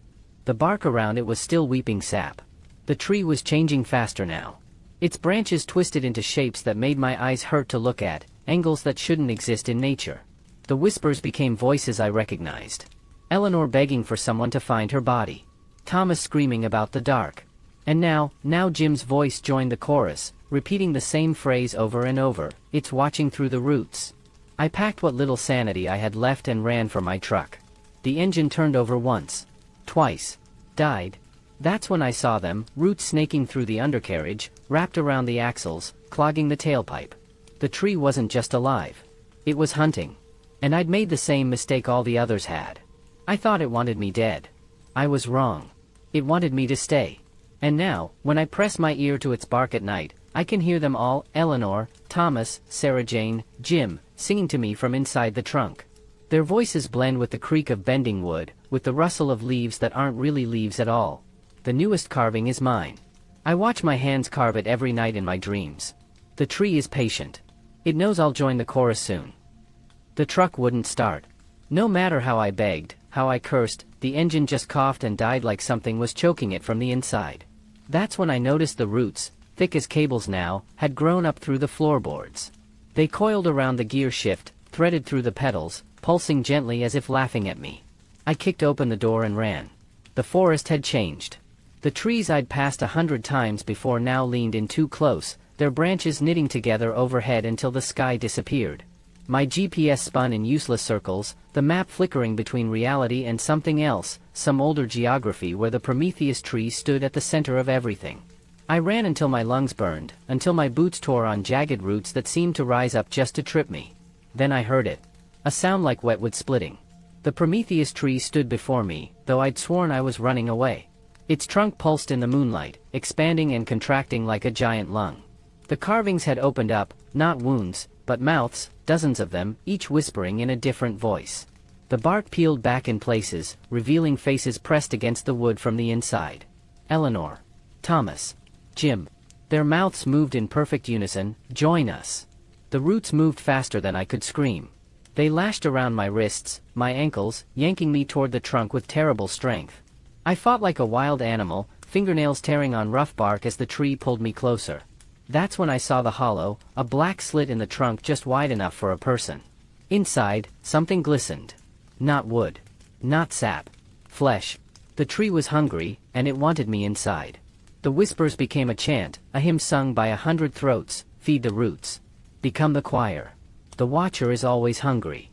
The bark around it was still weeping sap. The tree was changing faster now. Its branches twisted into shapes that made my eyes hurt to look at, angles that shouldn't exist in nature. The whispers became voices I recognized. Eleanor begging for someone to find her body. Thomas screaming about the dark. And now Jim's voice joined the chorus, repeating the same phrase over and over: "It's watching through the roots." I packed what little sanity I had left and ran for my truck. The engine turned over once. Twice. Died. That's when I saw them, roots snaking through the undercarriage, wrapped around the axles, clogging the tailpipe. The tree wasn't just alive. It was hunting. And I'd made the same mistake all the others had. I thought it wanted me dead. I was wrong. It wanted me to stay. And now, when I press my ear to its bark at night, I can hear them all: Eleanor, Thomas, Sarah Jane, Jim, singing to me from inside the trunk. Their voices blend with the creak of bending wood, with the rustle of leaves that aren't really leaves at all. The newest carving is mine. I watch my hands carve it every night in my dreams. The tree is patient. It knows I'll join the chorus soon. The truck wouldn't start. No matter how I begged, how I cursed, the engine just coughed and died like something was choking it from the inside. That's when I noticed the roots, thick as cables now, had grown up through the floorboards. They coiled around the gear shift, threaded through the pedals, pulsing gently as if laughing at me. I kicked open the door and ran. The forest had changed. The trees I'd passed 100 times before now leaned in too close, their branches knitting together overhead until the sky disappeared. My GPS spun in useless circles, the map flickering between reality and something else, some older geography where the Prometheus tree stood at the center of everything. I ran until my lungs burned, until my boots tore on jagged roots that seemed to rise up just to trip me. Then I heard it. A sound like wet wood splitting. The Prometheus tree stood before me, though I'd sworn I was running away. Its trunk pulsed in the moonlight, expanding and contracting like a giant lung. The carvings had opened up, not wounds, but mouths, dozens of them, each whispering in a different voice. The bark peeled back in places, revealing faces pressed against the wood from the inside. Eleanor. Thomas. Jim. Their mouths moved in perfect unison, "Join us." The roots moved faster than I could scream. They lashed around my wrists, my ankles, yanking me toward the trunk with terrible strength. I fought like a wild animal, fingernails tearing on rough bark as the tree pulled me closer. That's when I saw the hollow, a black slit in the trunk just wide enough for a person. Inside, something glistened. Not wood. Not sap. Flesh. The tree was hungry, and it wanted me inside. The whispers became a chant, a hymn sung by 100 throats. Feed the roots. Become the choir. The watcher is always hungry.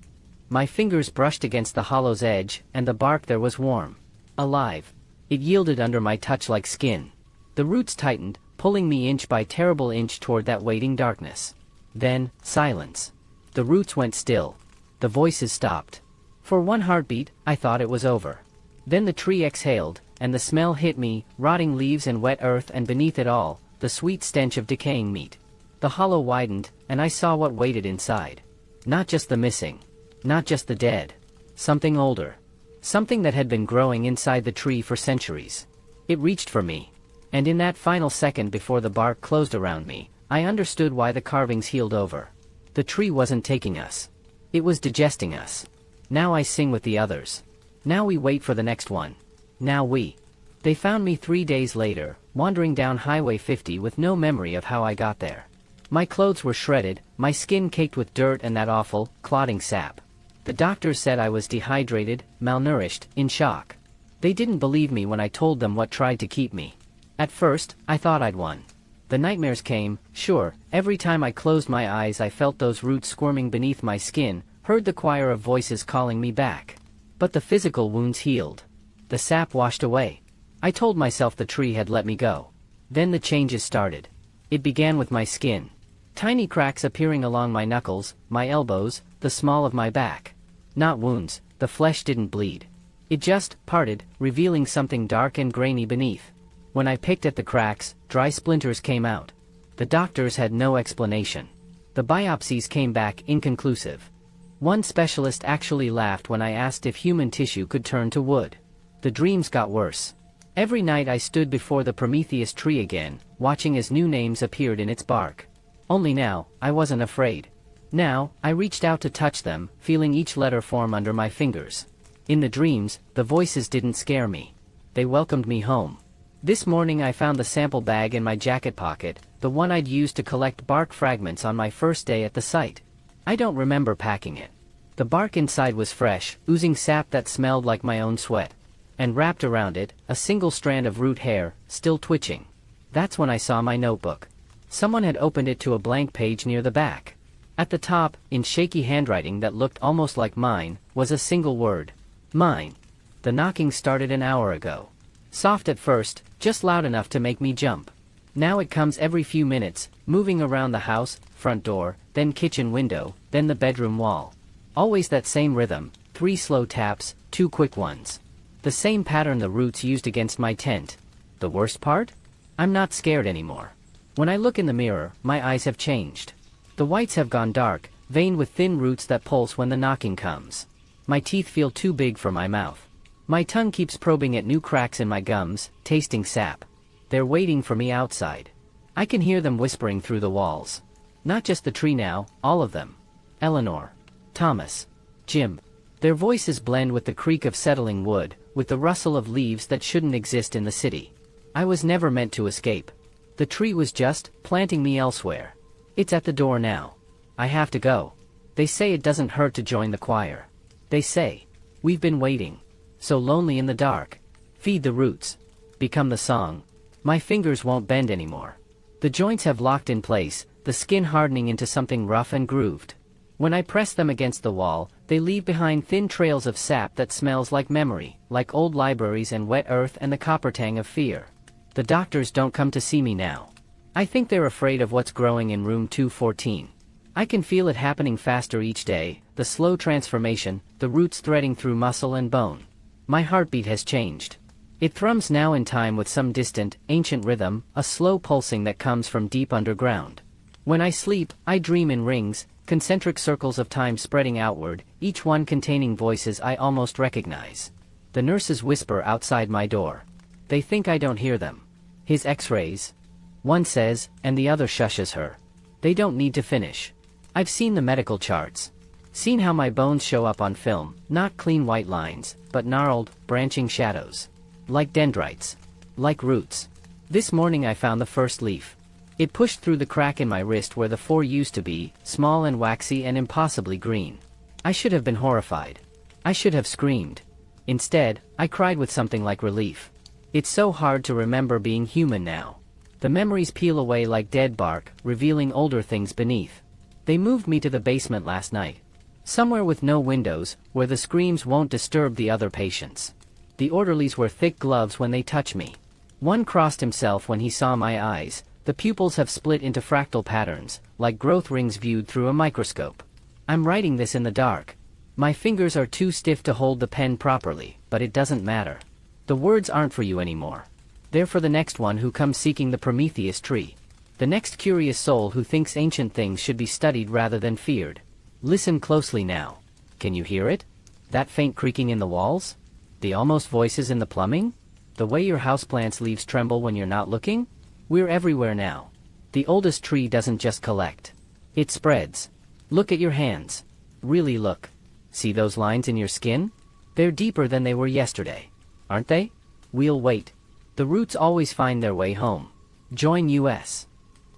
My fingers brushed against the hollow's edge, and the bark there was warm. Alive. It yielded under my touch like skin. The roots tightened, pulling me inch by terrible inch toward that waiting darkness. Then, silence. The roots went still. The voices stopped. For one heartbeat, I thought it was over. Then the tree exhaled, and the smell hit me, rotting leaves and wet earth, and beneath it all, the sweet stench of decaying meat. The hollow widened, and I saw what waited inside. Not just the missing. Not just the dead. Something older. Something that had been growing inside the tree for centuries. It reached for me. And in that final second before the bark closed around me, I understood why the carvings healed over. The tree wasn't taking us. It was digesting us. Now I sing with the others. Now we wait for the next one. Now we. They found me 3 days later, wandering down Highway 50 with no memory of how I got there. My clothes were shredded, my skin caked with dirt and that awful, clotting sap. The doctors said I was dehydrated, malnourished, in shock. They didn't believe me when I told them what tried to keep me. At first, I thought I'd won. The nightmares came, sure, every time I closed my eyes I felt those roots squirming beneath my skin, heard the choir of voices calling me back. But the physical wounds healed. The sap washed away. I told myself the tree had let me go. Then the changes started. It began with my skin. Tiny cracks appearing along my knuckles, my elbows, the small of my back. Not wounds, the flesh didn't bleed. It just parted, revealing something dark and grainy beneath. When I picked at the cracks, dry splinters came out. The doctors had no explanation. The biopsies came back inconclusive. One specialist actually laughed when I asked if human tissue could turn to wood. The dreams got worse. Every night I stood before the Prometheus tree again, watching as new names appeared in its bark. Only now, I wasn't afraid. Now, I reached out to touch them, feeling each letter form under my fingers. In the dreams, the voices didn't scare me. They welcomed me home. This morning I found the sample bag in my jacket pocket, the one I'd used to collect bark fragments on my first day at the site. I don't remember packing it. The bark inside was fresh, oozing sap that smelled like my own sweat. And wrapped around it, a single strand of root hair, still twitching. That's when I saw my notebook. Someone had opened it to a blank page near the back. At the top, in shaky handwriting that looked almost like mine, was a single word. Mine. The knocking started an hour ago. Soft at first, just loud enough to make me jump. Now it comes every few minutes, moving around the house, front door, then kitchen window, then the bedroom wall. Always that same rhythm, 3 slow taps, 2 quick ones. The same pattern the roots used against my tent. The worst part? I'm not scared anymore. When I look in the mirror, my eyes have changed. The whites have gone dark, veined with thin roots that pulse when the knocking comes. My teeth feel too big for my mouth. My tongue keeps probing at new cracks in my gums, tasting sap. They're waiting for me outside. I can hear them whispering through the walls. Not just the tree now, all of them. Eleanor. Thomas. Jim. Their voices blend with the creak of settling wood, with the rustle of leaves that shouldn't exist in the city. I was never meant to escape. The tree was just planting me elsewhere. It's at the door now. I have to go. They say it doesn't hurt to join the choir. They say, we've been waiting. So lonely in the dark. Feed the roots. Become the song. My fingers won't bend anymore. The joints have locked in place, the skin hardening into something rough and grooved. When I press them against the wall, they leave behind thin trails of sap that smells like memory, like old libraries and wet earth and the copper tang of fear. The doctors don't come to see me now. I think they're afraid of what's growing in room 214. I can feel it happening faster each day, the slow transformation, the roots threading through muscle and bone. My heartbeat has changed. It thrums now in time with some distant, ancient rhythm, a slow pulsing that comes from deep underground. When I sleep, I dream in rings, concentric circles of time spreading outward, each one containing voices I almost recognize. The nurses whisper outside my door. They think I don't hear them. His x-rays? One says, and the other shushes her. They don't need to finish. I've seen the medical charts. Seen how my bones show up on film, not clean white lines, but gnarled, branching shadows. Like dendrites. Like roots. This morning I found the first leaf. It pushed through the crack in my wrist where the 4 used to be, small and waxy and impossibly green. I should have been horrified. I should have screamed. Instead, I cried with something like relief. It's so hard to remember being human now. The memories peel away like dead bark, revealing older things beneath. They moved me to the basement last night. Somewhere with no windows, where the screams won't disturb the other patients. The orderlies wear thick gloves when they touch me. One crossed himself when he saw my eyes. The pupils have split into fractal patterns, like growth rings viewed through a microscope. I'm writing this in the dark. My fingers are too stiff to hold the pen properly, but it doesn't matter. The words aren't for you anymore. They're for the next one who comes seeking the Prometheus tree. The next curious soul who thinks ancient things should be studied rather than feared. Listen closely now. Can you hear it? That faint creaking in the walls? The almost voices in the plumbing? The way your houseplant's leaves tremble when you're not looking? We're everywhere now. The oldest tree doesn't just collect. It spreads. Look at your hands. Really look. See those lines in your skin? They're deeper than they were yesterday. Aren't they? We'll wait. The roots always find their way home. Join us.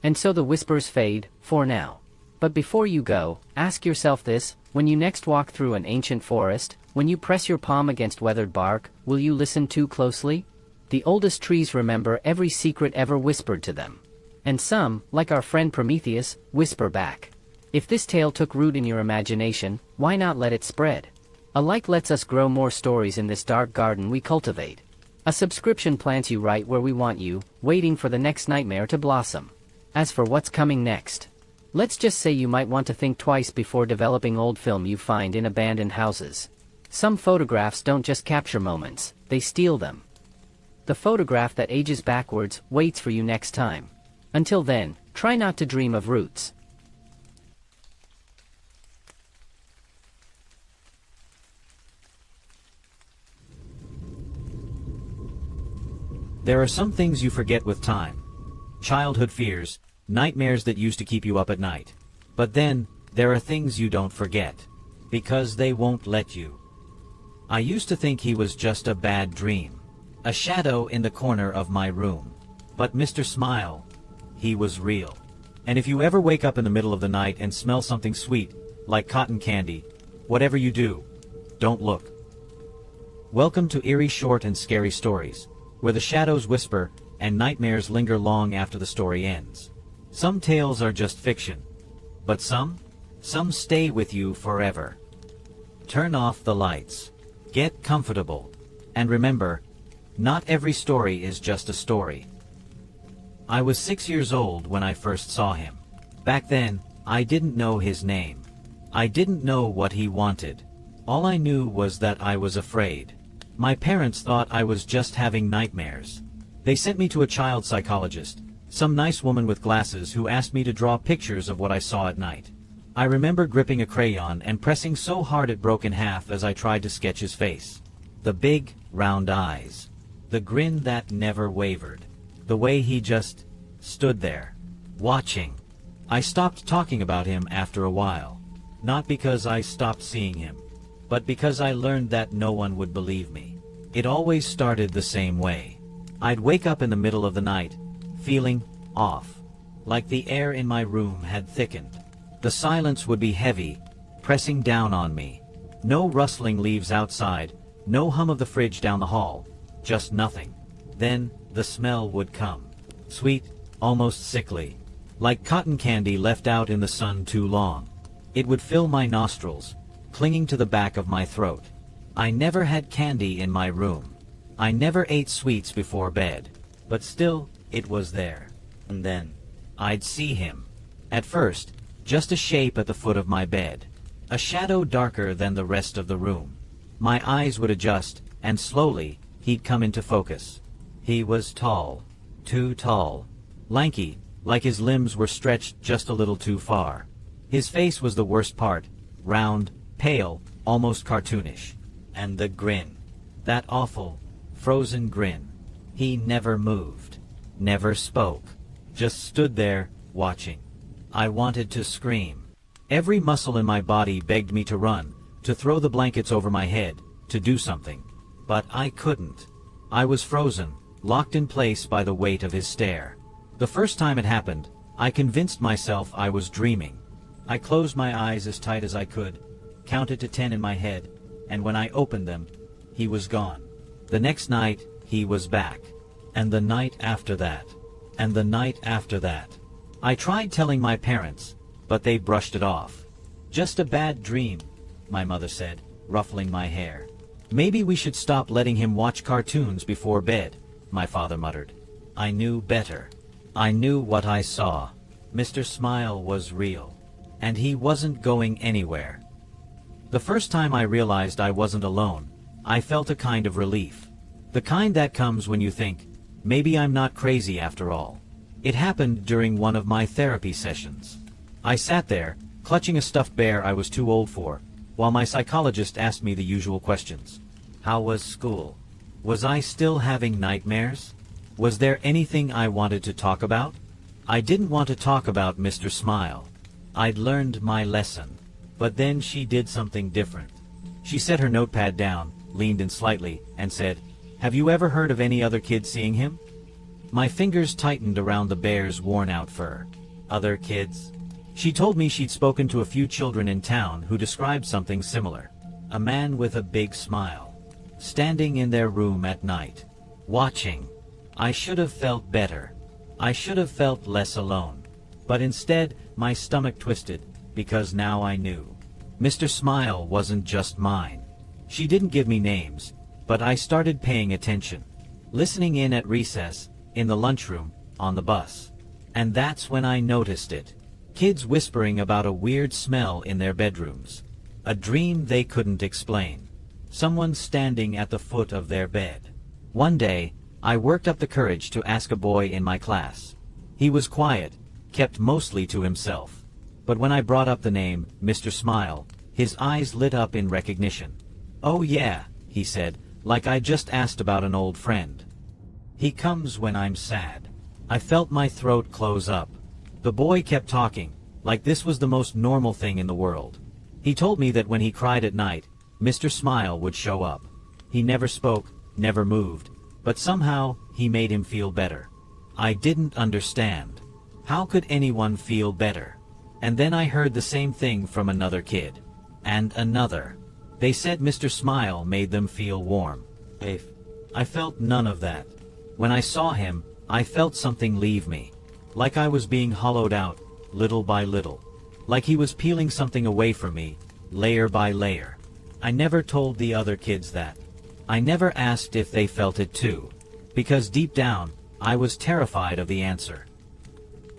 And so the whispers fade, for now. But before you go, ask yourself this: when you next walk through an ancient forest, when you press your palm against weathered bark, will you listen too closely? The oldest trees remember every secret ever whispered to them. And some, like our friend Prometheus, whisper back. If this tale took root in your imagination, why not let it spread? A like lets us grow more stories in this dark garden we cultivate. A subscription plants you right where we want you, waiting for the next nightmare to blossom. As for what's coming next, let's just say you might want to think twice before developing old film you find in abandoned houses. Some photographs don't just capture moments, they steal them. The photograph that ages backwards waits for you next time. Until then, try not to dream of roots. There are some things you forget with time. Childhood fears, nightmares that used to keep you up at night. But then, there are things you don't forget. Because they won't let you. I used to think he was just a bad dream. A shadow in the corner of my room. But Mr. Smile, he was real. And if you ever wake up in the middle of the night and smell something sweet, like cotton candy, whatever you do, don't look. Welcome to eerie, short and scary stories, where the shadows whisper and nightmares linger long after the story ends. Some tales are just fiction, but some stay with you forever. Turn off the lights, get comfortable, and remember, not every story is just a story. I was 6 years old when I first saw him. Back then, I didn't know his name. I didn't know what he wanted. All I knew was that I was afraid. My parents thought I was just having nightmares. They sent me to a child psychologist, some nice woman with glasses who asked me to draw pictures of what I saw at night. I remember gripping a crayon and pressing so hard it broke in half as I tried to sketch his face. The big, round eyes. The grin that never wavered. The way he just stood there, watching. I stopped talking about him after a while. Not because I stopped seeing him, but because I learned that no one would believe me. It always started the same way. I'd wake up in the middle of the night, feeling off, like the air in my room had thickened. The silence would be heavy, pressing down on me. No rustling leaves outside, no hum of the fridge down the hall, just nothing. Then, the smell would come. Sweet, almost sickly. Like cotton candy left out in the sun too long. It would fill my nostrils, clinging to the back of my throat. I never had candy in my room. I never ate sweets before bed. but still, it was there. And then, I'd see him. At first, just a shape at the foot of my bed. A shadow darker than the rest of the room. My eyes would adjust, and slowly, he'd come into focus. He was tall. Too tall. Lanky, like his limbs were stretched just a little too far. His face was the worst part. Round, pale, almost cartoonish. And the grin. That awful, frozen grin. He never moved. Never spoke. Just stood there, watching. I wanted to scream. Every muscle in my body begged me to run, to throw the blankets over my head, to do something. But I couldn't. I was frozen, locked in place by the weight of his stare. The first time it happened, I convinced myself I was dreaming. I closed my eyes as tight as I could, counted to 10 in my head, and when I opened them, he was gone. The next night, he was back. And the night after that. And the night after that. I tried telling my parents, but they brushed it off. Just a bad dream, my mother said, ruffling my hair. Maybe we should stop letting him watch cartoons before bed, my father muttered. I knew better. I knew what I saw. Mr. Smile was real. And he wasn't going anywhere. The first time I realized I wasn't alone, I felt a kind of relief. The kind that comes when you think, maybe I'm not crazy after all. It happened during one of my therapy sessions. I sat there, clutching a stuffed bear I was too old for, while my psychologist asked me the usual questions. How was school? Was I still having nightmares? Was there anything I wanted to talk about? I didn't want to talk about Mr. Smile. I'd learned my lesson. But then she did something different. She set her notepad down, leaned in slightly, and said, "Have you ever heard of any other kids seeing him?" My fingers tightened around the bear's worn-out fur. Other kids? She told me she'd spoken to a few children in town who described something similar. A man with a big smile. Standing in their room at night. Watching. I should have felt better. I should have felt less alone. But instead, my stomach twisted, because now I knew. Mr. Smile wasn't just mine. She didn't give me names, but I started paying attention. Listening in at recess, in the lunchroom, on the bus. And that's when I noticed it. Kids whispering about a weird smell in their bedrooms. A dream they couldn't explain. Someone standing at the foot of their bed. One day, I worked up the courage to ask a boy in my class. He was quiet, kept mostly to himself. But when I brought up the name, Mr. Smile, his eyes lit up in recognition. "Oh yeah," he said, like I just asked about an old friend. "He comes when I'm sad." I felt my throat close up. The boy kept talking, like this was the most normal thing in the world. He told me that when he cried at night, Mr. Smile would show up. He never spoke, never moved, but somehow he made him feel better. I didn't understand. How could anyone feel better? And then I heard the same thing from another kid. And another. They said Mr. Smile made them feel warm. I felt none of that. When I saw him, I felt something leave me. Like I was being hollowed out, little by little. Like he was peeling something away from me, layer by layer. I never told the other kids that. I never asked if they felt it too. Because deep down, I was terrified of the answer.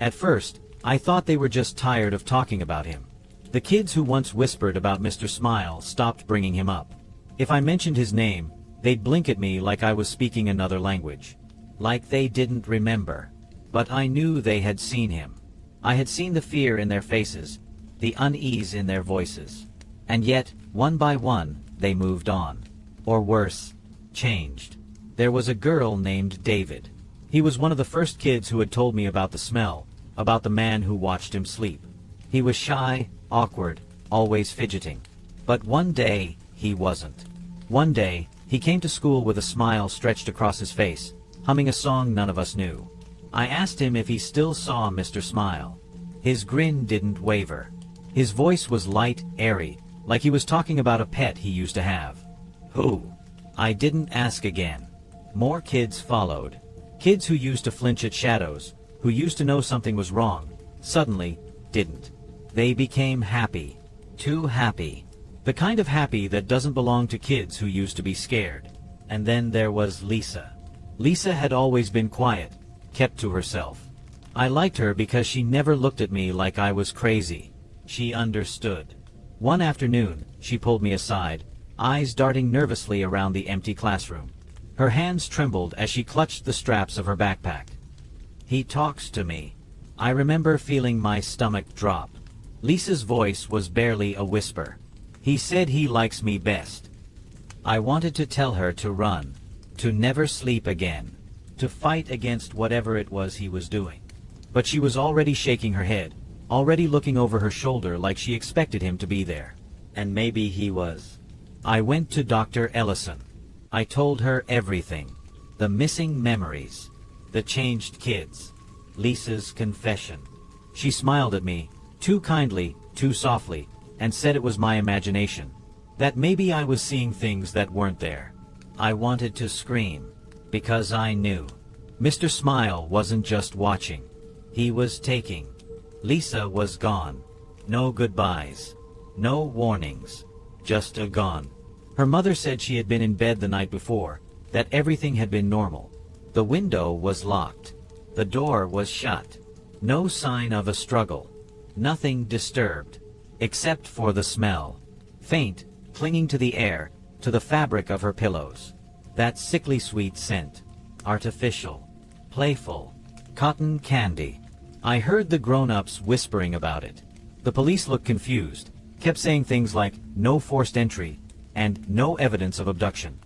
At first, I thought they were just tired of talking about him. The kids who once whispered about Mr. Smile stopped bringing him up. If I mentioned his name, they'd blink at me like I was speaking another language. Like they didn't remember. But I knew they had seen him. I had seen the fear in their faces, the unease in their voices. And yet, one by one, they moved on. Or worse, changed. There was a girl named David. He was one of the first kids who had told me about the smell, about the man who watched him sleep. He was shy, awkward, always fidgeting. But one day, he wasn't. One day, he came to school with a smile stretched across his face, humming a song none of us knew. I asked him if he still saw Mr. Smile. His grin didn't waver. His voice was light, airy, like he was talking about a pet he used to have. Who? I didn't ask again. More kids followed. Kids who used to flinch at shadows, who used to know something was wrong, suddenly didn't. They became happy. Too happy. The kind of happy that doesn't belong to kids who used to be scared. And then there was Lisa. Lisa had always been quiet, kept to herself. I liked her because she never looked at me like I was crazy. She understood. One afternoon, she pulled me aside, eyes darting nervously around the empty classroom. Her hands trembled as she clutched the straps of her backpack. "He talks to me." I remember feeling my stomach drop. Lisa's voice was barely a whisper. "He said he likes me best." I wanted to tell her to run, to never sleep again, to fight against whatever it was he was doing. But she was already shaking her head, already looking over her shoulder like she expected him to be there. And maybe he was. I went to Dr. Ellison. I told her everything. The missing memories. The changed kids. Lisa's confession. She smiled at me, too kindly, too softly, and said it was my imagination. That maybe I was seeing things that weren't there. I wanted to scream. Because I knew. Mr. Smile wasn't just watching. He was taking. Lisa was gone. No goodbyes. No warnings. Just a gone. Her mother said she had been in bed the night before, that everything had been normal. The window was locked. The door was shut. No sign of a struggle. Nothing disturbed. Except for the smell. Faint, clinging to the air, to the fabric of her pillows. That sickly sweet scent. Artificial. Playful. Cotton candy. I heard the grown-ups whispering about it. The police looked confused, kept saying things like, "No forced entry," and "no evidence of abduction."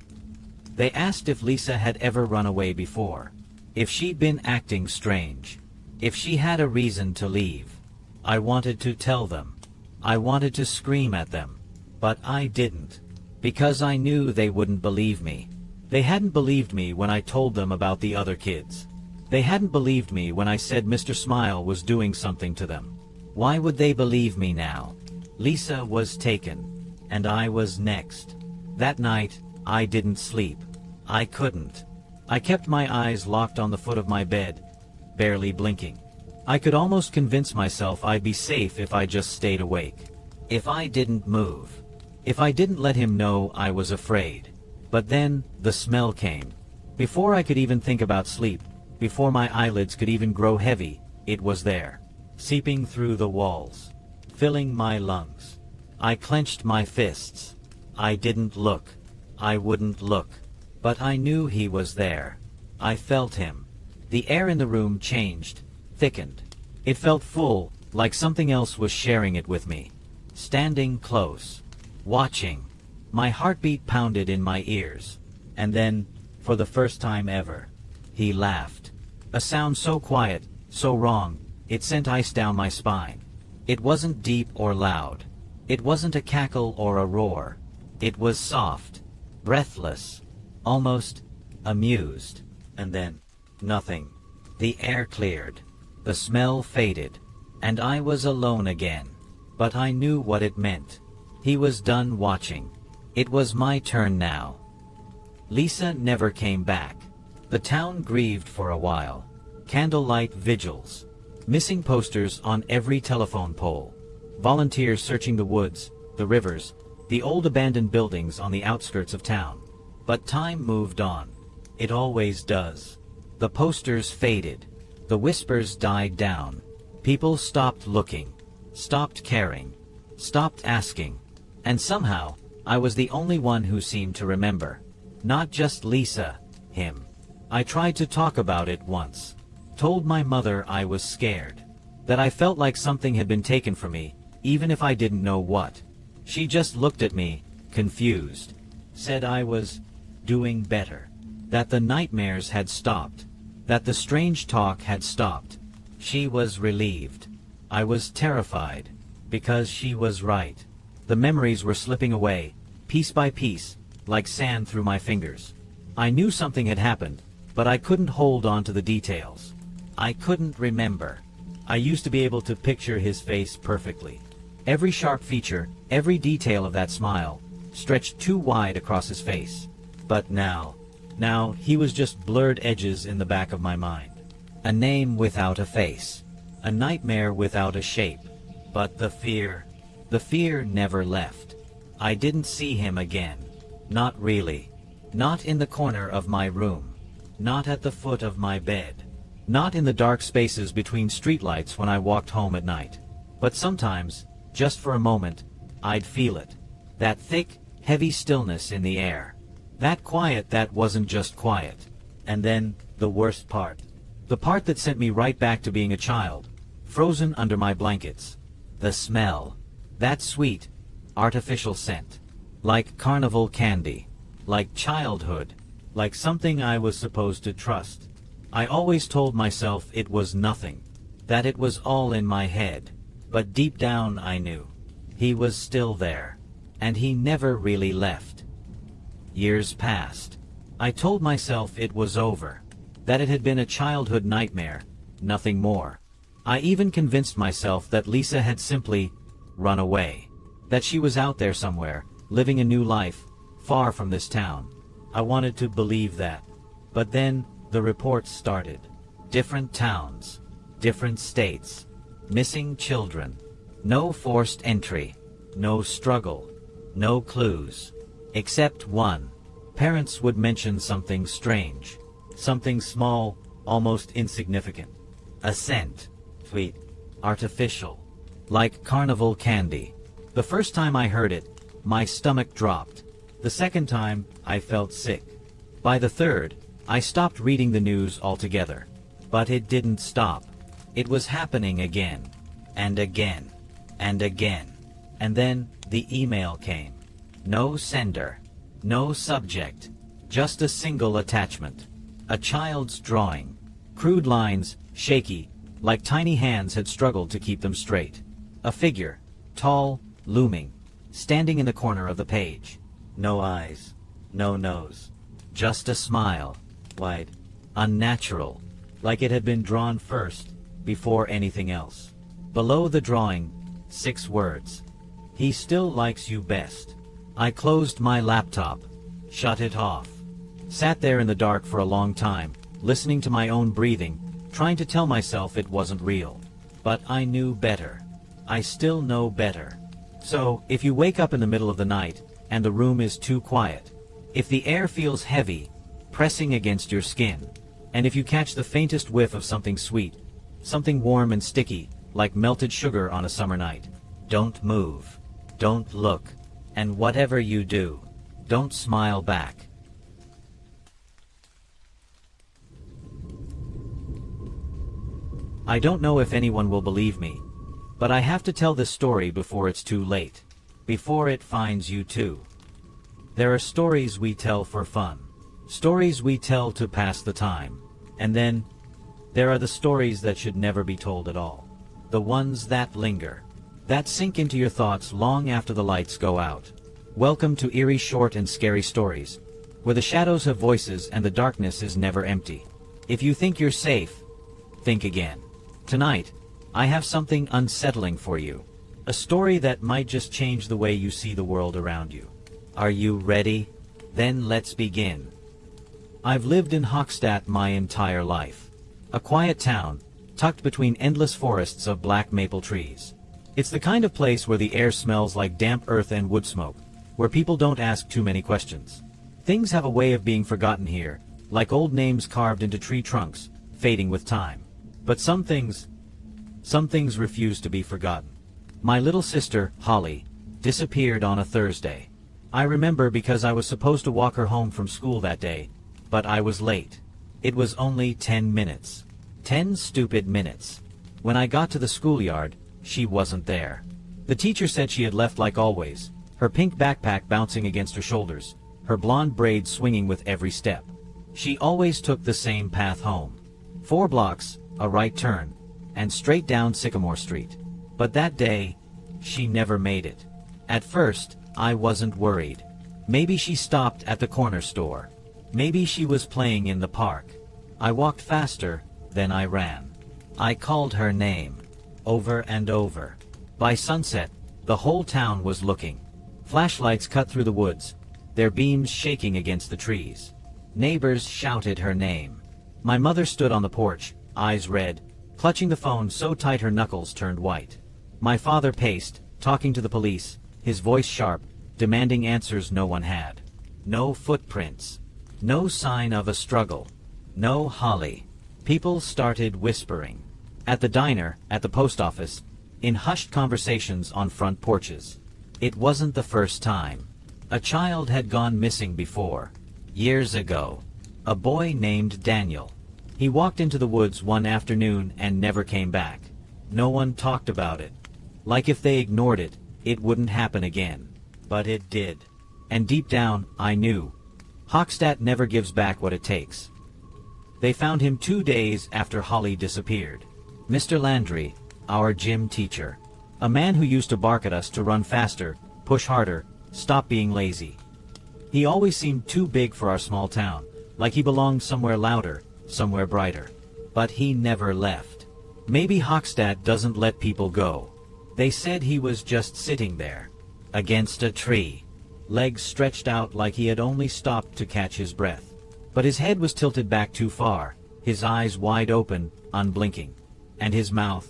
They asked if Lisa had ever run away before, if she'd been acting strange, if she had a reason to leave. I wanted to tell them. I wanted to scream at them. But I didn't. Because I knew they wouldn't believe me. They hadn't believed me when I told them about the other kids. They hadn't believed me when I said Mr. Smile was doing something to them. Why would they believe me now? Lisa was taken. And I was next. That night, I didn't sleep. I couldn't. I kept my eyes locked on the foot of my bed, barely blinking. I could almost convince myself I'd be safe if I just stayed awake. If I didn't move. If I didn't let him know I was afraid. But then, the smell came. Before I could even think about sleep, before my eyelids could even grow heavy, it was there. Seeping through the walls. Filling my lungs. I clenched my fists. I didn't look. I wouldn't look. But I knew he was there. I felt him. The air in the room changed, thickened. It felt full, like something else was sharing it with me. Standing close. Watching. My heartbeat pounded in my ears. And then, for the first time ever, he laughed. A sound so quiet, so wrong, it sent ice down my spine. It wasn't deep or loud. It wasn't a cackle or a roar. It was soft, breathless, almost amused. And then, nothing. The air cleared. The smell faded. And I was alone again. But I knew what it meant. He was done watching. It was my turn now. Lisa never came back. The town grieved for a while. Candlelight vigils. Missing posters on every telephone pole. Volunteers searching the woods, the rivers, the old abandoned buildings on the outskirts of town. But time moved on. It always does. The posters faded. The whispers died down. People stopped looking. Stopped caring. Stopped asking. And somehow, I was the only one who seemed to remember. Not just Lisa, him. I tried to talk about it once. Told my mother I was scared. That I felt like something had been taken from me, even if I didn't know what. She just looked at me, confused. Said I was doing better. That the nightmares had stopped. That the strange talk had stopped. She was relieved. I was terrified. Because she was right. The memories were slipping away, piece by piece, like sand through my fingers. I knew something had happened, but I couldn't hold on to the details. I couldn't remember. I used to be able to picture his face perfectly. Every sharp feature, every detail of that smile, stretched too wide across his face. But now he was just blurred edges in the back of my mind. A name without a face. A nightmare without a shape. But the fear never left. I didn't see him again. Not really. Not in the corner of my room. Not at the foot of my bed. Not in the dark spaces between streetlights when I walked home at night. But sometimes, just for a moment, I'd feel it. That thick, heavy stillness in the air. That quiet that wasn't just quiet. And then, the worst part. The part that sent me right back to being a child, frozen under my blankets. The smell. That sweet, artificial scent. Like carnival candy. Like childhood. Like something I was supposed to trust. I always told myself it was nothing. That it was all in my head. But deep down I knew. He was still there. And he never really left. Years passed. I told myself it was over. That it had been a childhood nightmare. Nothing more. I even convinced myself that Lisa had simply run away. That she was out there somewhere, living a new life, far from this town. I wanted to believe that. But then, the reports started. Different towns. Different states. Missing children. No forced entry. No struggle. No clues. Except one. Parents would mention something strange. Something small, almost insignificant. A scent. Sweet. Artificial. Like carnival candy. The first time I heard it, my stomach dropped. The second time, I felt sick. By the third, I stopped reading the news altogether. But it didn't stop. It was happening again. And again. And again. And then, the email came. No sender. No subject. Just a single attachment. A child's drawing. Crude lines, shaky, like tiny hands had struggled to keep them straight. A figure, tall, looming, standing in the corner of the page. No eyes. No nose. Just a smile. Wide. Unnatural. Like it had been drawn first, before anything else. Below the drawing, 6 words. He still likes you best. I closed my laptop. Shut it off. Sat there in the dark for a long time, listening to my own breathing, trying to tell myself it wasn't real. But I knew better. I still know better. So, if you wake up in the middle of the night, and the room is too quiet, if the air feels heavy, pressing against your skin, and if you catch the faintest whiff of something sweet, something warm and sticky, like melted sugar on a summer night, don't move. Don't look. And whatever you do, don't smile back. I don't know if anyone will believe me, but I have to tell this story before it's too late. Before it finds you too. There are stories we tell for fun. Stories we tell to pass the time. And then, there are the stories that should never be told at all. The ones that linger. That sink into your thoughts long after the lights go out. Welcome to eerie, short and scary stories, where the shadows have voices and the darkness is never empty. If you think you're safe, think again. Tonight, I have something unsettling for you. A story that might just change the way you see the world around you. Are you ready? Then let's begin. I've lived in Hochstadt my entire life. A quiet town, tucked between endless forests of black maple trees. It's the kind of place where the air smells like damp earth and wood smoke, where people don't ask too many questions. Things have a way of being forgotten here, like old names carved into tree trunks, fading with time. But some things refuse to be forgotten. My little sister, Holly, disappeared on a Thursday. I remember because I was supposed to walk her home from school that day, but I was late. It was only 10 minutes. 10 stupid minutes. When I got to the schoolyard, she wasn't there. The teacher said she had left like always, her pink backpack bouncing against her shoulders, her blonde braids swinging with every step. She always took the same path home. 4 blocks, a right turn, and straight down Sycamore Street. But that day, she never made it. At first, I wasn't worried. Maybe she stopped at the corner store. Maybe she was playing in the park. I walked faster, then I ran. I called her name. Over and over. By sunset, the whole town was looking. Flashlights cut through the woods, their beams shaking against the trees. Neighbors shouted her name. My mother stood on the porch, eyes red, clutching the phone so tight her knuckles turned white. My father paced, talking to the police, his voice sharp, demanding answers no one had. No footprints. No sign of a struggle. No Holly. People started whispering. At the diner, at the post office, in hushed conversations on front porches. It wasn't the first time. A child had gone missing before. Years ago. A boy named Daniel. He walked into the woods one afternoon and never came back. No one talked about it. Like if they ignored it, it wouldn't happen again. But it did. And deep down, I knew. Hochstadt never gives back what it takes. They found him 2 days after Holly disappeared. Mr. Landry, our gym teacher. A man who used to bark at us to run faster, push harder, stop being lazy. He always seemed too big for our small town, like he belonged somewhere louder, somewhere brighter. But he never left. Maybe Hochstadt doesn't let people go. They said he was just sitting there, against a tree, legs stretched out like he had only stopped to catch his breath. But his head was tilted back too far, his eyes wide open, unblinking. And his mouth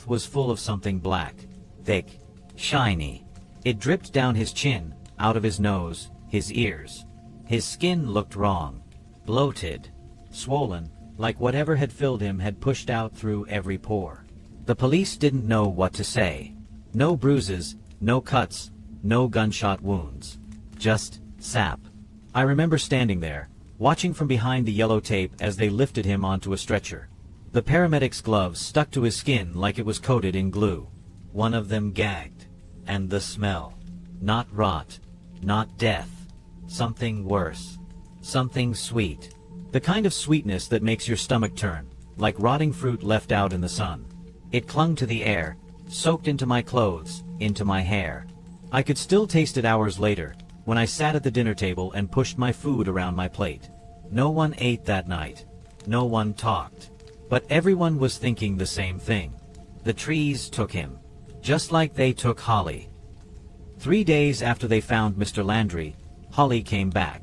was full of something black, thick, shiny. It dripped down his chin, out of his nose, his ears. His skin looked wrong, bloated, swollen, like whatever had filled him had pushed out through every pore. The police didn't know what to say. No bruises, no cuts, no gunshot wounds. Just sap. I remember standing there, watching from behind the yellow tape as they lifted him onto a stretcher. The paramedics' gloves stuck to his skin like it was coated in glue. One of them gagged. And the smell. Not rot. Not death. Something worse. Something sweet. The kind of sweetness that makes your stomach turn, like rotting fruit left out in the sun. It clung to the air, soaked into my clothes, into my hair. I could still taste it hours later, when I sat at the dinner table and pushed my food around my plate. No one ate that night. No one talked. But everyone was thinking the same thing. The trees took him. Just like they took Holly. 3 days after they found Mr. Landry, Holly came back.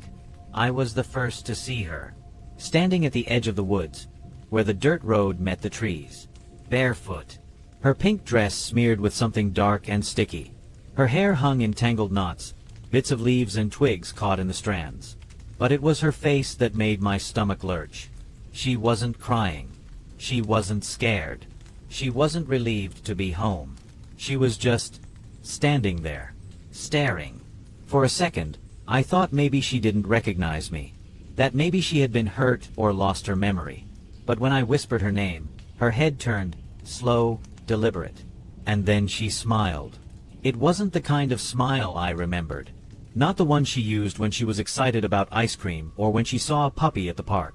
I was the first to see her. Standing at the edge of the woods, where the dirt road met the trees. Barefoot. Her pink dress smeared with something dark and sticky. Her hair hung in tangled knots, bits of leaves and twigs caught in the strands. But it was her face that made my stomach lurch. She wasn't crying. She wasn't scared. She wasn't relieved to be home. She was just standing there, staring. For a second, I thought maybe she didn't recognize me, that maybe she had been hurt or lost her memory. But when I whispered her name, her head turned, slow, deliberate. And then she smiled. It wasn't the kind of smile I remembered. Not the one she used when she was excited about ice cream or when she saw a puppy at the park.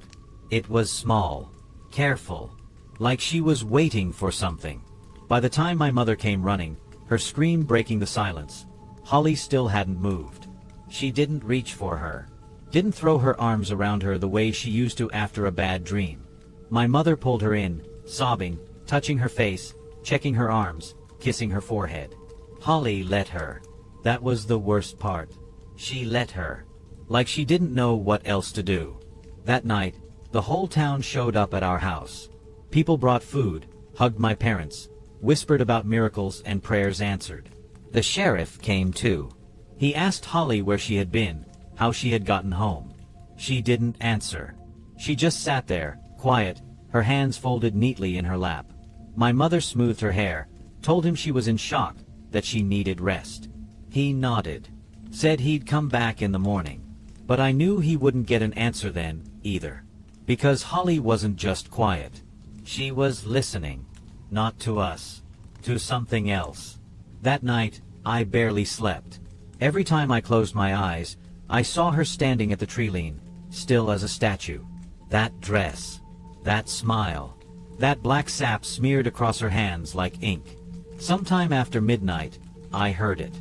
It was small, careful, like she was waiting for something. By the time my mother came running, her scream breaking the silence, Holly still hadn't moved. She didn't reach for her, didn't throw her arms around her the way she used to after a bad dream. My mother pulled her in, sobbing, touching her face, checking her arms, kissing her forehead. Holly let her. That was the worst part. She let her. Like she didn't know what else to do. That night, the whole town showed up at our house. People brought food, hugged my parents, whispered about miracles and prayers answered. The sheriff came too. He asked Holly where she had been, how she had gotten home. She didn't answer. She just sat there, quiet, her hands folded neatly in her lap. My mother smoothed her hair, told him she was in shock, that she needed rest. He nodded, said he'd come back in the morning. But I knew he wouldn't get an answer then, either. Because Holly wasn't just quiet. She was listening. Not to us. To something else. That night, I barely slept. Every time I closed my eyes, I saw her standing at the tree lean, still as a statue. That dress. That smile. That black sap smeared across her hands like ink. Sometime after midnight, I heard it.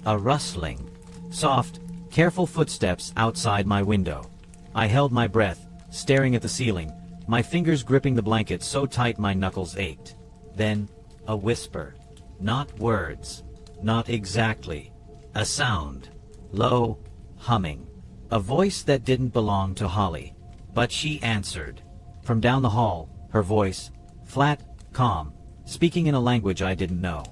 A rustling. Soft, careful footsteps outside my window. I held my breath, staring at the ceiling, my fingers gripping the blanket so tight my knuckles ached. Then, a whisper. Not words. Not exactly. A sound. Low, humming. A voice that didn't belong to Holly. But she answered. From down the hall, her voice, flat, calm, speaking in a language I didn't know.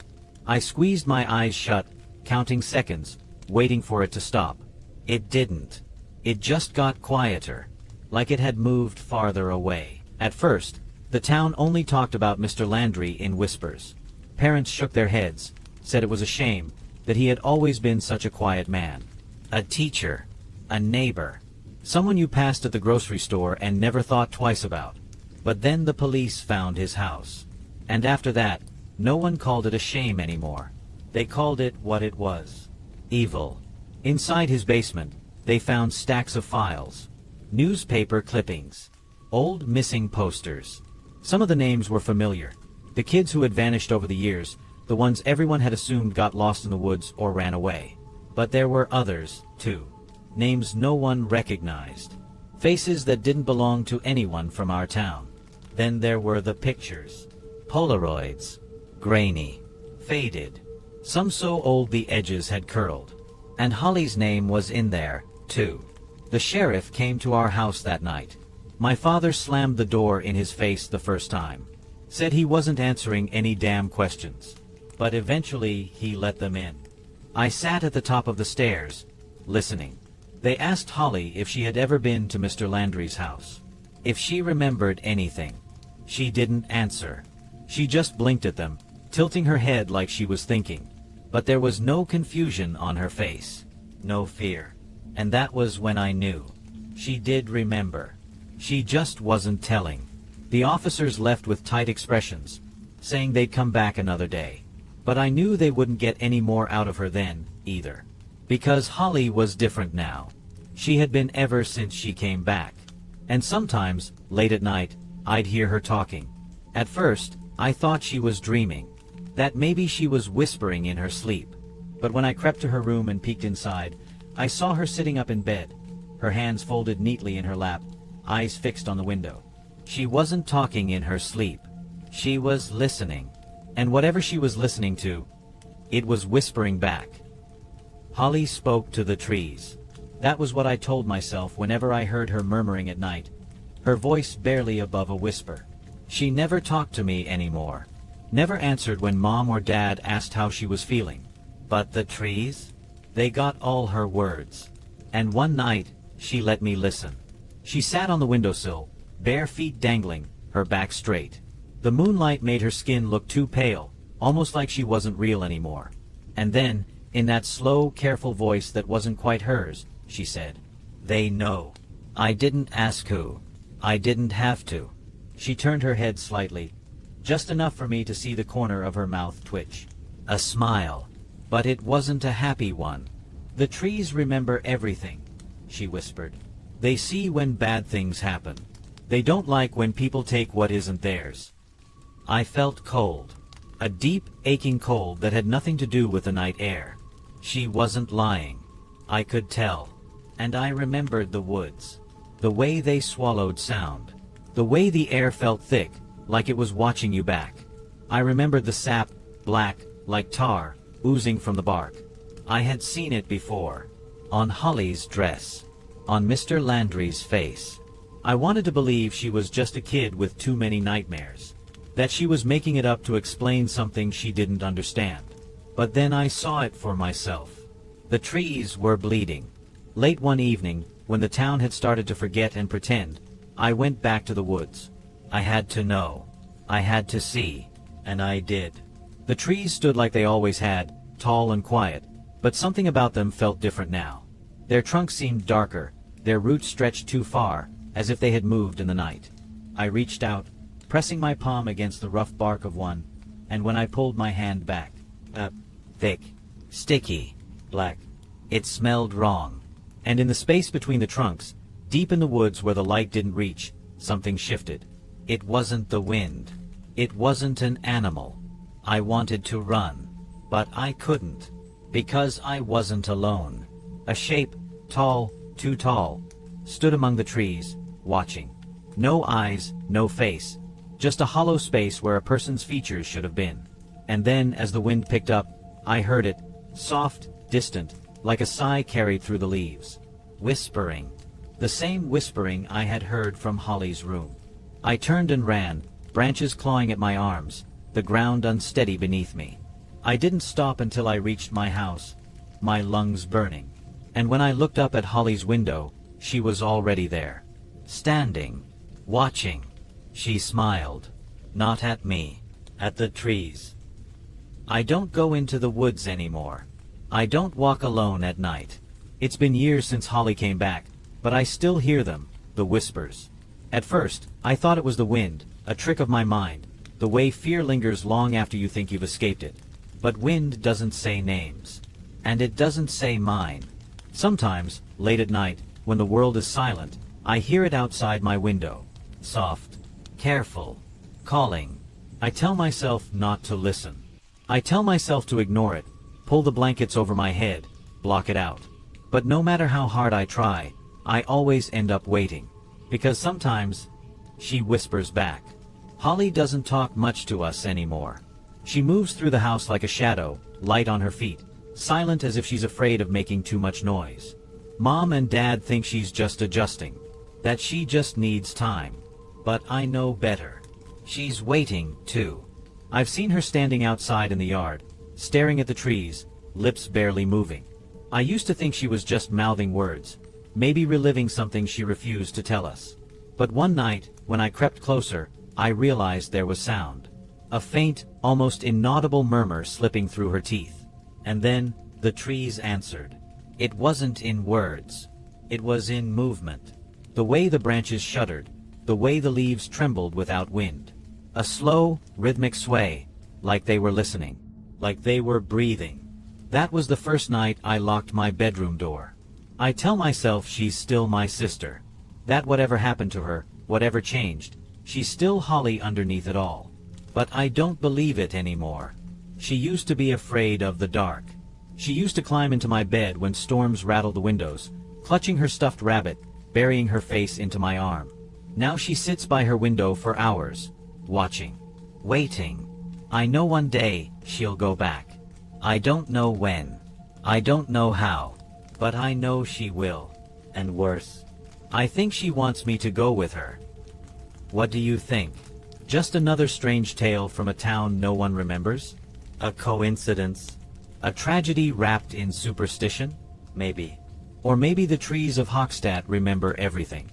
I squeezed my eyes shut, counting seconds, waiting for it to stop. It didn't. It just got quieter. like it had moved farther away. At first, the town only talked about Mr. Landry in whispers. Parents shook their heads, said it was a shame that he had always been such a quiet man. A teacher, a neighbor, someone you passed at the grocery store and never thought twice about. But then the police found his house. And after that, no one called it a shame anymore. They called it what it was. Evil. Inside his basement, they found stacks of files, newspaper clippings, old missing posters. Some of the names were familiar. The kids who had vanished over the years, the ones everyone had assumed got lost in the woods or ran away. But there were others, too. Names no one recognized. Faces that didn't belong to anyone from our town. Then there were the pictures. Polaroids. Grainy. Faded. Some so old the edges had curled. And Holly's name was in there, too. The sheriff came to our house that night. My father slammed the door in his face the first time. Said he wasn't answering any damn questions. But eventually he let them in. I sat at the top of the stairs, listening. They asked Holly if she had ever been to Mr. Landry's house. If she remembered anything. She didn't answer. She just blinked at them, tilting her head like she was thinking. But there was no confusion on her face. No fear. And that was when I knew. She did remember. She just wasn't telling. The officers left with tight expressions, saying they'd come back another day. But I knew they wouldn't get any more out of her then, either. Because Holly was different now. She had been ever since she came back. And sometimes, late at night, I'd hear her talking. At first, I thought she was dreaming. That maybe she was whispering in her sleep. But when I crept to her room and peeked inside, I saw her sitting up in bed, her hands folded neatly in her lap, eyes fixed on the window. She wasn't talking in her sleep. She was listening. And whatever she was listening to, it was whispering back. Holly spoke to the trees. That was what I told myself whenever I heard her murmuring at night, her voice barely above a whisper. She never talked to me anymore. Never answered when Mom or Dad asked how she was feeling. But the trees? They got all her words. And one night, she let me listen. She sat on the windowsill, bare feet dangling, her back straight. The moonlight made her skin look too pale, almost like she wasn't real anymore. And then, in that slow, careful voice that wasn't quite hers, she said, "They know." I didn't ask who. I didn't have to. She turned her head slightly, just enough for me to see the corner of her mouth twitch. A smile. But it wasn't a happy one. "The trees remember everything," she whispered. "They see when bad things happen. They don't like when people take what isn't theirs." I felt cold. A deep, aching cold that had nothing to do with the night air. She wasn't lying. I could tell. And I remembered the woods. The way they swallowed sound. The way the air felt thick, like it was watching you back. I remembered the sap, black, like tar, oozing from the bark. I had seen it before. On Holly's dress. On Mr. Landry's face. I wanted to believe she was just a kid with too many nightmares. That she was making it up to explain something she didn't understand. But then I saw it for myself. The trees were bleeding. Late one evening, when the town had started to forget and pretend, I went back to the woods. I had to know. I had to see. And I did. The trees stood like they always had, tall and quiet, but something about them felt different now. Their trunks seemed darker, their roots stretched too far, as if they had moved in the night. I reached out, pressing my palm against the rough bark of one, and when I pulled my hand back, thick, sticky, black, it smelled wrong. And in the space between the trunks, deep in the woods where the light didn't reach, something shifted. It wasn't the wind. It wasn't an animal. I wanted to run, but I couldn't, because I wasn't alone. A shape, tall, too tall, stood among the trees, watching. No eyes, no face, just a hollow space where a person's features should have been. And then, as the wind picked up, I heard it, soft, distant, like a sigh carried through the leaves. Whispering. The same whispering I had heard from Holly's room. I turned and ran, branches clawing at my arms, the ground unsteady beneath me. I didn't stop until I reached my house, my lungs burning. And when I looked up at Holly's window, she was already there. standing, watching. She smiled. Not at me. At the trees. I don't go into the woods anymore. I don't walk alone at night. It's been years since Holly came back, but I still hear them, the whispers. At first, I thought it was the wind, a trick of my mind, the way fear lingers long after you think you've escaped it. But wind doesn't say names. And it doesn't say mine. Sometimes, late at night, when the world is silent, I hear it outside my window. Soft, careful, calling. I tell myself not to listen. I tell myself to ignore it, pull the blankets over my head, block it out. But no matter how hard I try, I always end up waiting. Because sometimes, she whispers back. Holly doesn't talk much to us anymore. She moves through the house like a shadow, light on her feet, silent as if she's afraid of making too much noise. Mom and Dad think she's just adjusting, that she just needs time. But I know better. She's waiting, too. I've seen her standing outside in the yard, staring at the trees, lips barely moving. I used to think she was just mouthing words, maybe reliving something she refused to tell us. But one night, when I crept closer, I realized there was sound. A faint, almost inaudible murmur slipping through her teeth. And then, the trees answered. It wasn't in words. It was in movement. The way the branches shuddered, the way the leaves trembled without wind. A slow, rhythmic sway, like they were listening, like they were breathing. That was the first night I locked my bedroom door. I tell myself she's still my sister. That whatever happened to her, whatever changed, she's still Holly underneath it all. But I don't believe it anymore. She used to be afraid of the dark. She used to climb into my bed when storms rattled the windows, clutching her stuffed rabbit, burying her face into my arm. Now she sits by her window for hours, watching, waiting. I know one day she'll go back. I don't know when. I don't know how. But I know she will. And worse. I think she wants me to go with her. What do you think? Just another strange tale from a town no one remembers? A coincidence? A tragedy wrapped in superstition? Maybe. Or maybe the trees of Hochstadt remember everything.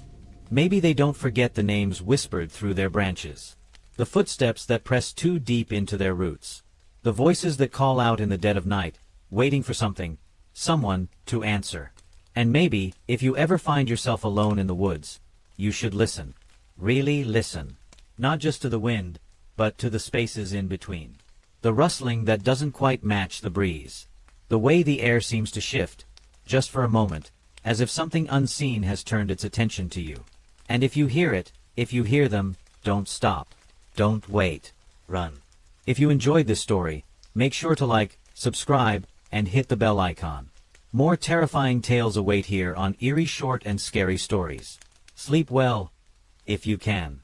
Maybe they don't forget the names whispered through their branches. The footsteps that press too deep into their roots. The voices that call out in the dead of night, waiting for something, someone, to answer. And maybe, if you ever find yourself alone in the woods, you should listen. Really listen. Not just to the wind, but to the spaces in between. The rustling that doesn't quite match the breeze. The way the air seems to shift, just for a moment, as if something unseen has turned its attention to you. And if you hear it, if you hear them, don't stop. Don't wait. Run. If you enjoyed this story, make sure to like, subscribe, and hit the bell icon. More terrifying tales await here on Eerie Short and Scary Stories. Sleep well, if you can.